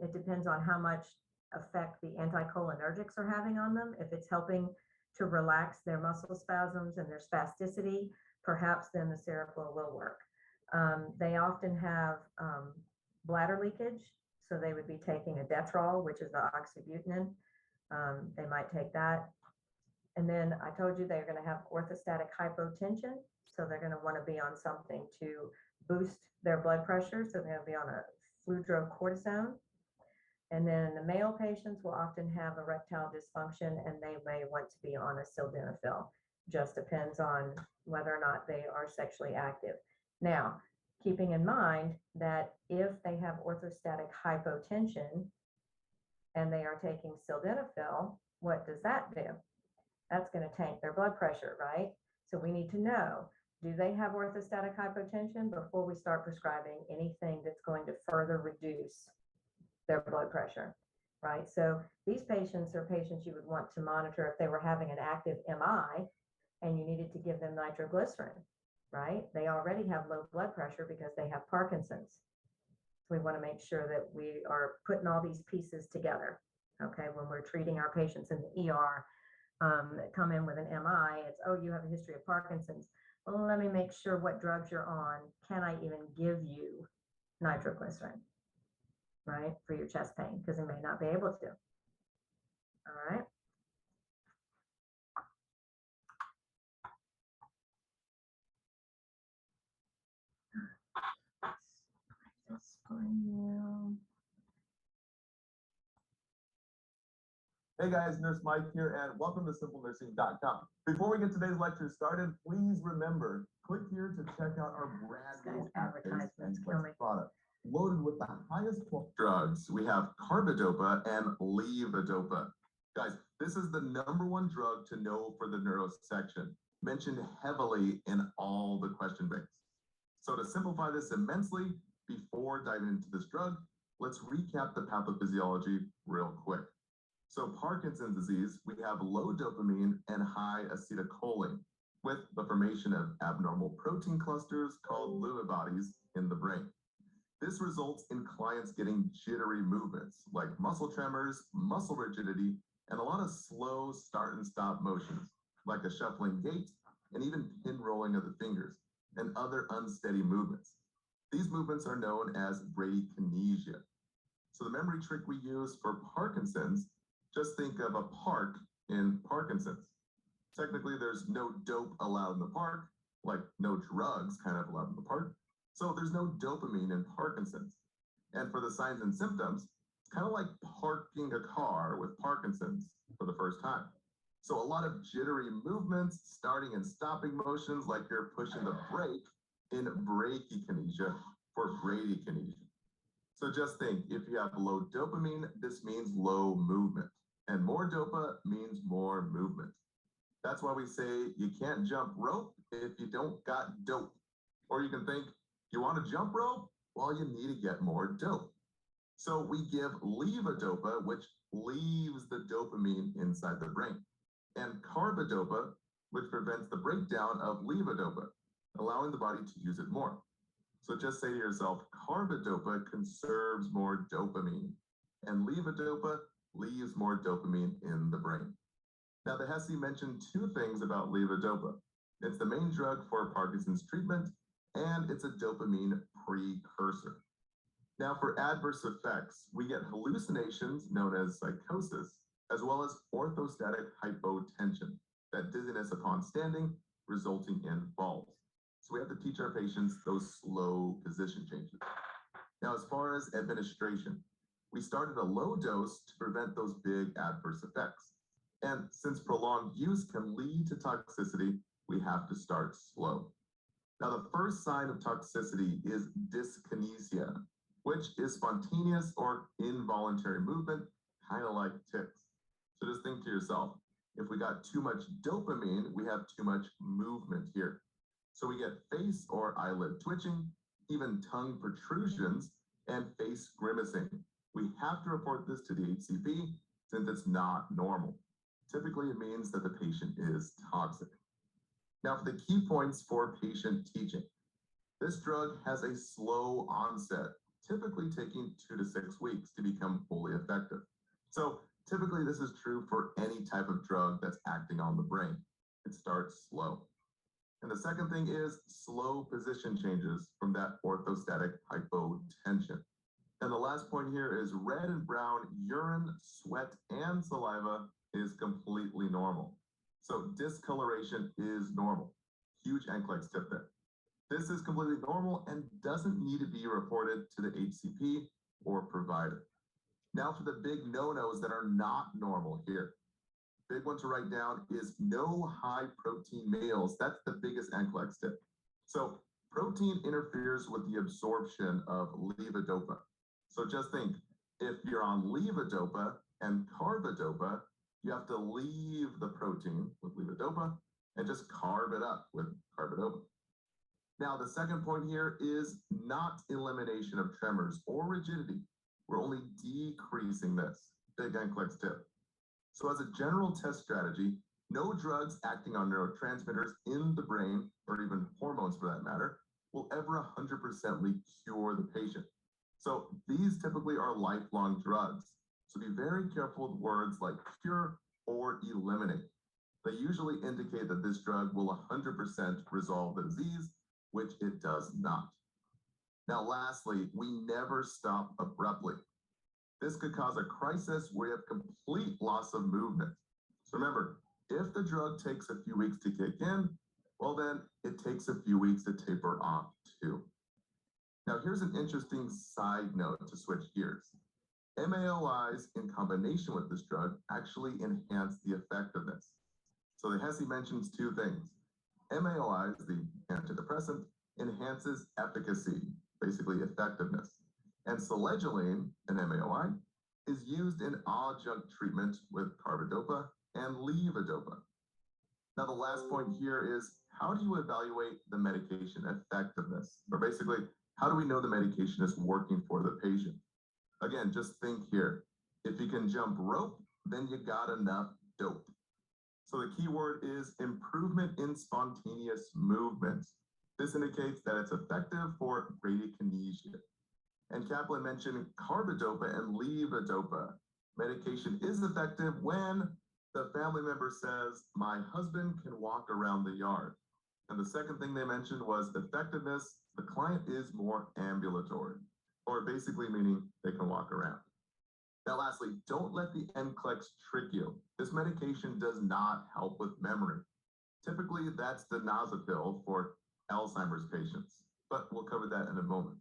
It depends on how much effect the anticholinergics are having on them. If it's helping to relax their muscle spasms and their spasticity, perhaps then the Seroquel will work. They often have bladder leakage, so they would be taking a Detrol, which is the oxybutynin. They might take that. And then I told you they're going to have orthostatic hypotension, so they're going to want to be on something to boost their blood pressure. So they're going to be on a fludrocortisone. And then the male patients will often have erectile dysfunction and they may want to be on a sildenafil. Just depends on whether or not they are sexually active. Now, keeping in mind that if they have orthostatic hypotension and they are taking sildenafil, what does that do? That's going to tank their blood pressure, right? So we need to know, do they have orthostatic hypotension before we start prescribing anything that's going to further reduce their blood pressure, right? So these patients are patients you would want to monitor if they were having an active MI and you needed to give them nitroglycerin, right? They already have low blood pressure because they have Parkinson's. So we want to make sure that we are putting all these pieces together, okay? When we're treating our patients in the ER that come in with an MI, it's, oh, you have a history of Parkinson's. Well, let me make sure what drugs you're on. Can I even give you nitroglycerin, right, for your chest pain? Because they may not be able to. All right. Hey guys, Nurse Mike here, and welcome to SimpleNursing.com. Before we get today's lecture started, please remember, click here to check out our brand new Advertisements kill me. product. Loaded with the highest drugs, we have carbidopa and levodopa. Guys, this is the #1 drug to know for the neuro section, mentioned heavily in all the question banks. So to simplify this immensely, before diving into this drug, let's recap the pathophysiology real quick. So Parkinson's disease, we have low dopamine and high acetylcholine with the formation of abnormal protein clusters called Lewy bodies in the brain. This results in clients getting jittery movements like muscle tremors, muscle rigidity, and a lot of slow start and stop motions like a shuffling gait and even pin rolling of the fingers and other unsteady movements. These movements are known as bradykinesia. So the memory trick we use for Parkinson's, just think of a park in Parkinson's. Technically, there's no dope allowed in the park, like no drugs kind of allowed in the park. So there's no dopamine in Parkinson's. And for the signs and symptoms, it's kind of like parking a car with Parkinson's for the first time. So a lot of jittery movements, starting and stopping motions like you're pushing the brake in bradykinesia for bradykinesia. So just think, if you have low dopamine, this means low movement. And more dopa means more movement. That's why we say you can't jump rope if you don't got dope. Or you can think, you want to jump rope? Well, you need to get more dope. So we give levodopa, which leaves the dopamine inside the brain, and carbidopa, which prevents the breakdown of levodopa, allowing the body to use it more. So just say to yourself, carbidopa conserves more dopamine, and levodopa leaves more dopamine in the brain. Now, the HESI mentioned 2 things about levodopa. It's the main drug for Parkinson's treatment, and it's a dopamine precursor. Now, for adverse effects, we get hallucinations known as psychosis, as well as orthostatic hypotension, that dizziness upon standing, resulting in falls. So we have to teach our patients those slow position changes. Now, as far as administration, we started a low dose to prevent those big adverse effects. And since prolonged use can lead to toxicity, we have to start slow. Now, the first sign of toxicity is dyskinesia, which is spontaneous or involuntary movement, kind of like tics. So just think to yourself, if we got too much dopamine, we have too much movement here. So we get face or eyelid twitching, even tongue protrusions, and face grimacing. We have to report this to the HCP since it's not normal. Typically, it means that the patient is toxic. Now, for the key points for patient teaching, this drug has a slow onset, typically taking 2 to 6 weeks to become fully effective. So typically, this is true for any type of drug that's acting on the brain. It starts slow. And the second thing is slow position changes from that orthostatic hypotension. And the last point here is red and brown urine, sweat, and saliva is completely normal. So discoloration is normal. Huge NCLEX tip there. This is completely normal and doesn't need to be reported to the HCP or provider. Now for the big no-nos that are not normal here. Big one to write down is no high protein meals. That's the biggest NCLEX tip. So protein interferes with the absorption of levodopa. So just think, if you're on levodopa and carbidopa, you have to leave the protein with levodopa and just carb it up with carbidopa. Now, the second point here is not elimination of tremors or rigidity. We're only decreasing this. Big NCLEX tip. So as a general test strategy, no drugs acting on neurotransmitters in the brain, or even hormones for that matter, will ever 100% cure the patient. So these typically are lifelong drugs. So be very careful with words like cure or eliminate. They usually indicate that this drug will 100% resolve the disease, which it does not. Now, lastly, we never stop abruptly. This could cause a crisis where you have complete loss of movement. So remember, if the drug takes a few weeks to kick in, well then it takes a few weeks to taper off too. Now here's an interesting side note to switch gears. MAOIs in combination with this drug actually enhance the effectiveness. So the HESI mentions two things. MAOIs, the antidepressant, enhances efficacy, basically effectiveness. And selegiline, an MAOI, is used in adjunct treatment with carbidopa and levodopa. Now, the last point here is, how do you evaluate the medication effectiveness? Or basically, how do we know the medication is working for the patient? Again, just think here. If you can jump rope, then you got enough dope. So the key word is improvement in spontaneous movement. This indicates that it's effective for bradykinesia. And Kaplan mentioned carbidopa and levodopa. Medication is effective when the family member says, my husband can walk around the yard. And the second thing they mentioned was effectiveness. The client is more ambulatory, or basically meaning they can walk around. Now, lastly, don't let the NCLEX trick you. This medication does not help with memory. Typically, that's the Dinosapil for Alzheimer's patients, but we'll cover that in a moment.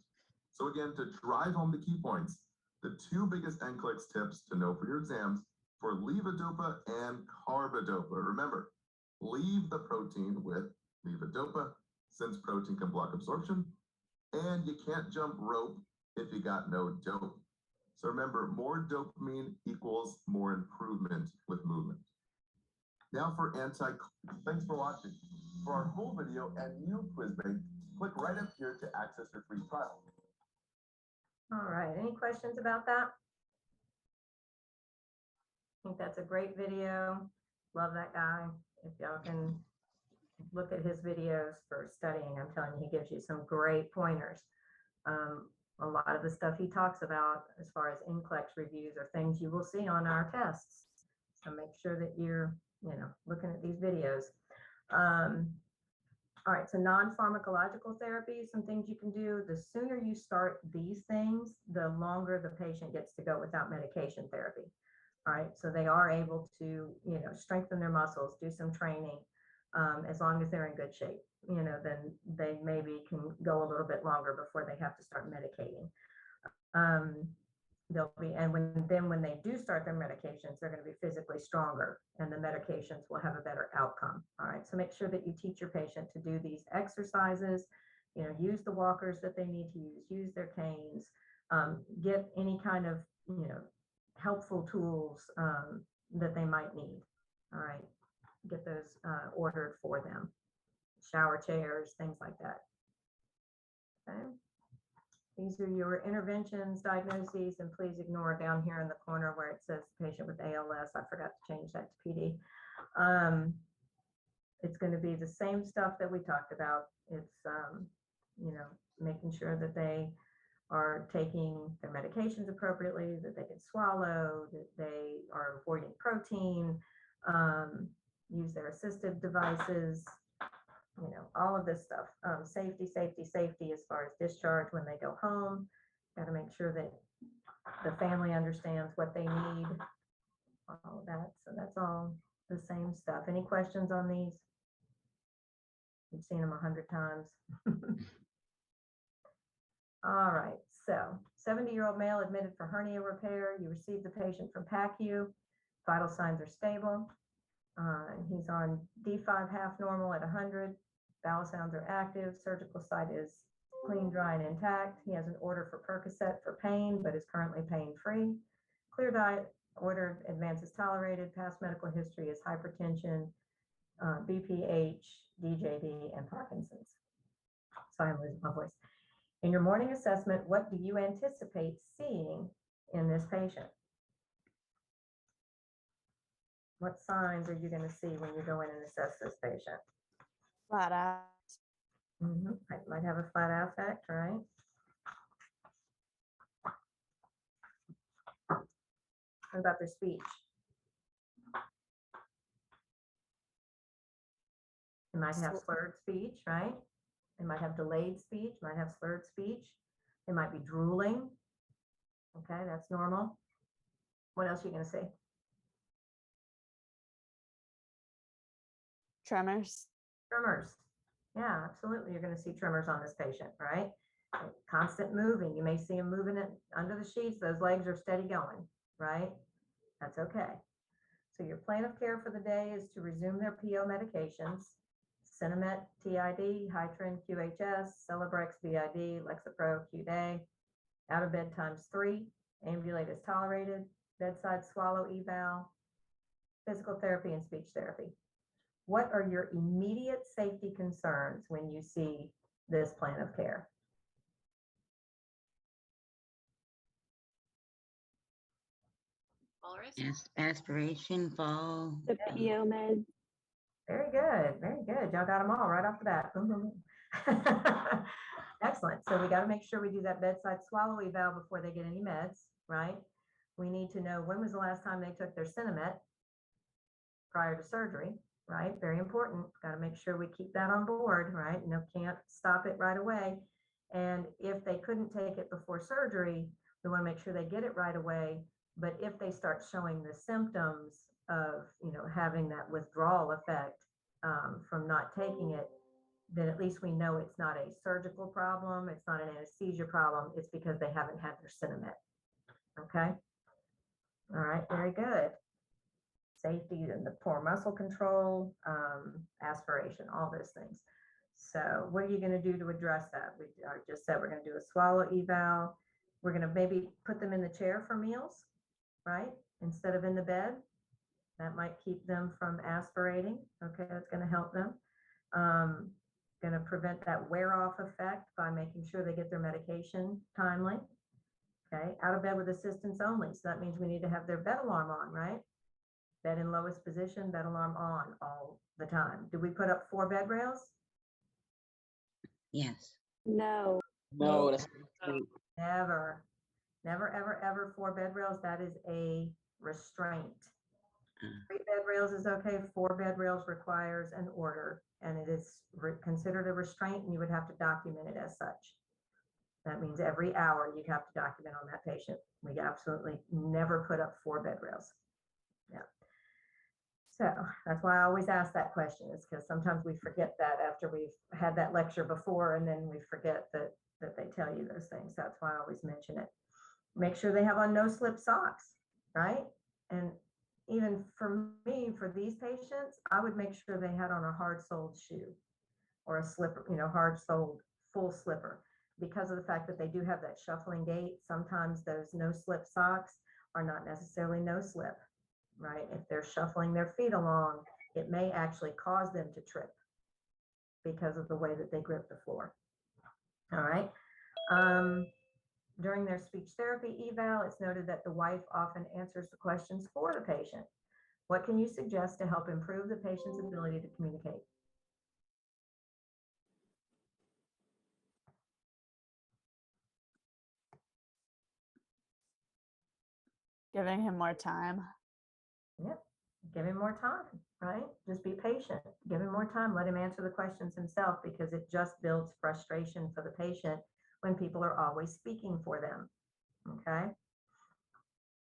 So again, to drive home the key points, the two biggest NCLEX tips to know for your exams for levodopa and carbidopa. Remember, leave the protein with levodopa, since protein can block absorption, and you can't jump rope if you got no dope. So remember, more dopamine equals more improvement with movement. Now for thanks for watching. For our full video and new quiz bank, click right up here to access your free trial. All right, any questions about that? I think that's a great video. Love that guy. If y'all can look at his videos for studying, I'm telling you, he gives you some great pointers. A lot of the stuff he talks about as far as NCLEX reviews are things you will see on our tests. So make sure that you're, looking at these videos. All right, so non-pharmacological therapy, some things you can do. The sooner you start these things, the longer the patient gets to go without medication therapy. All right, so they are able to, strengthen their muscles, do some training, as long as they're in good shape. Then they maybe can go a little bit longer before they have to start medicating. When they do start their medications, they're going to be physically stronger, and the medications will have a better outcome. All right, so make sure that you teach your patient to do these exercises, use the walkers that they need to use their canes, get any kind of, helpful tools that they might need. All right, get those ordered for them. Shower chairs, things like that. Okay. These are your interventions, diagnoses, and please ignore down here in the corner where it says patient with ALS. I forgot to change that to PD. It's going to be the same stuff that we talked about. It's, making sure that they are taking their medications appropriately, that they can swallow, that they are avoiding protein, use their assistive devices, all of this stuff. Safety as far as discharge when they go home. Got to make sure that the family understands what they need, all of that. So that's all the same stuff. Any questions on these? You've seen them 100 times. All right, so 70-year-old male admitted for hernia repair. You received the patient from PACU. Vital signs are stable. He's on D5 half normal at 100. Bowel sounds are active. Surgical site is clean, dry, and intact. He has an order for Percocet for pain, but is currently pain-free. Clear diet ordered, advances tolerated. Past medical history is hypertension, BPH, DJD, and Parkinson's. Sorry, I'm losing my voice. In your morning assessment, what do you anticipate seeing in this patient? What signs are you going to see when you go in and assess this patient? Flat out. Might have a flat affect, right? What about their speech? It might have slurred speech, right? It might have delayed speech, might have slurred speech. It might be drooling. Okay, that's normal. What else are you going to see? Tremors. Tremors. Yeah, absolutely. You're going to see tremors on this patient, right? Constant moving. You may see him moving it under the sheets. Those legs are steady going, right? That's okay. So your plan of care for the day is to resume their PO medications, Sinemet, TID, Hytrin, QHS, Celebrex, BID, Lexapro, QDay, out of bed ×3, ambulate as tolerated, bedside swallow eval, physical therapy, and speech therapy. What are your immediate safety concerns when you see this plan of care? Walrus? Aspiration, fall. The PO med. Very good, very good. Y'all got them all right off the bat. Boom, boom, boom. Excellent. So we got to make sure we do that bedside swallow eval before they get any meds, right? We need to know when was the last time they took their Sinemet prior to surgery, right? Very important. Got to make sure we keep that on board, right? No, can't stop it right away. And if they couldn't take it before surgery, we want to make sure they get it right away. But if they start showing the symptoms of, having that withdrawal effect from not taking it, then at least we know it's not a surgical problem. It's not an anesthesia problem. It's because they haven't had their Sinemet. Okay. All right. Very good. Safety and the poor muscle control, aspiration, all those things. So what are you going to do to address that? I just said we're going to do a swallow eval. We're going to maybe put them in the chair for meals, right? Instead of in the bed. That might keep them from aspirating. Okay, that's going to help them. Going to prevent that wear off effect by making sure they get their medication timely. Okay, out of bed with assistance only. So that means we need to have their bed alarm on, right? Bed in lowest position, bed alarm on all the time. Do we put up 4 bed rails? Yes. No. No, that's Never, never, ever, ever 4 bed rails. That is a restraint. 3 bed rails is okay. 4 bed rails requires an order, and it is considered a restraint, and you would have to document it as such. That means every hour you'd have to document on that patient. We absolutely never put up 4 bed rails. Yeah. So that's why I always ask that question, is because sometimes we forget that after we've had that lecture before, and then we forget that they tell you those things. That's why I always mention it. Make sure they have on no slip socks, right? And even for me, for these patients, I would make sure they had on a hard-soled shoe or a slipper, hard-soled full slipper, because of the fact that they do have that shuffling gait. Sometimes those no slip socks are not necessarily no slip, right? If they're shuffling their feet along, it may actually cause them to trip because of the way that they grip the floor. All right. During their speech therapy eval, it's noted that the wife often answers the questions for the patient. What can you suggest to help improve the patient's ability to communicate? Giving him more time. Yep. Give him more time, right? Just be patient. Give him more time. Let him answer the questions himself, because it just builds frustration for the patient when people are always speaking for them. Okay.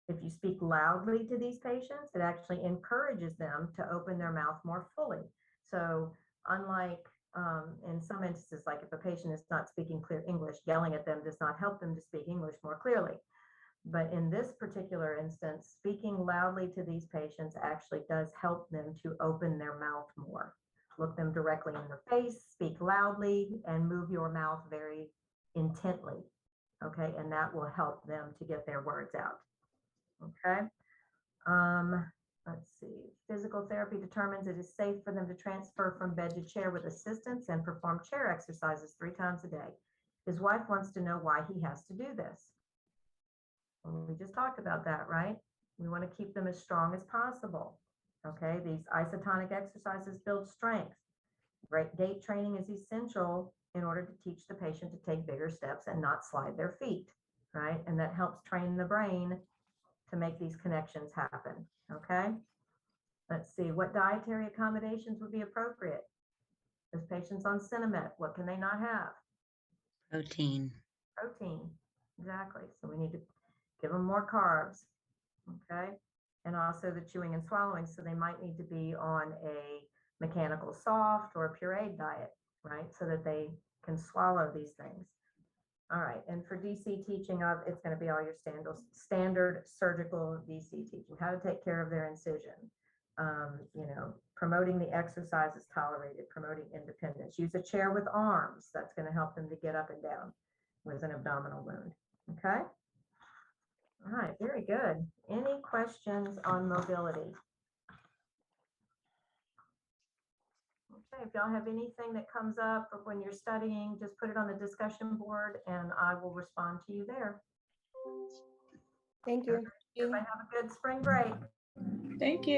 If you speak loudly to these patients, it actually encourages them to open their mouth more fully. So unlike In some instances, like if a patient is not speaking clear English, yelling at them does not help them to speak English more clearly. But in this particular instance, speaking loudly to these patients actually does help them to open their mouth more. Look them directly in the face, speak loudly, and move your mouth very intently. Okay, and that will help them to get their words out. Okay. Let's see. Physical therapy determines it is safe for them to transfer from bed to chair with assistance and perform chair exercises 3 times a day. His wife wants to know why he has to do this. Well, we just talked about that, right? We want to keep them as strong as possible. Okay, these isotonic exercises build strength. Great gait training is essential in order to teach the patient to take bigger steps and not slide their feet, right? And that helps train the brain to make these connections happen. Okay, let's see, what dietary accommodations would be appropriate? There's patients on Cinemet, what can they not have? Protein. Protein, exactly. So we need to give them more carbs, okay? And also the chewing and swallowing, so they might need to be on a mechanical soft or a pureed diet, right? So that they can swallow these things. All right, and for DC teaching of, it's going to be all your standard surgical DC teaching, how to take care of their incision, you know, promoting the exercises tolerated, promoting independence. Use a chair with arms. That's going to help them to get up and down with an abdominal wound. Okay. All right, very good. Any questions on mobility? Okay, if y'all have anything that comes up or when you're studying, just put it on the discussion board and I will respond to you there. Thank you. Everybody have a good spring break. Thank you.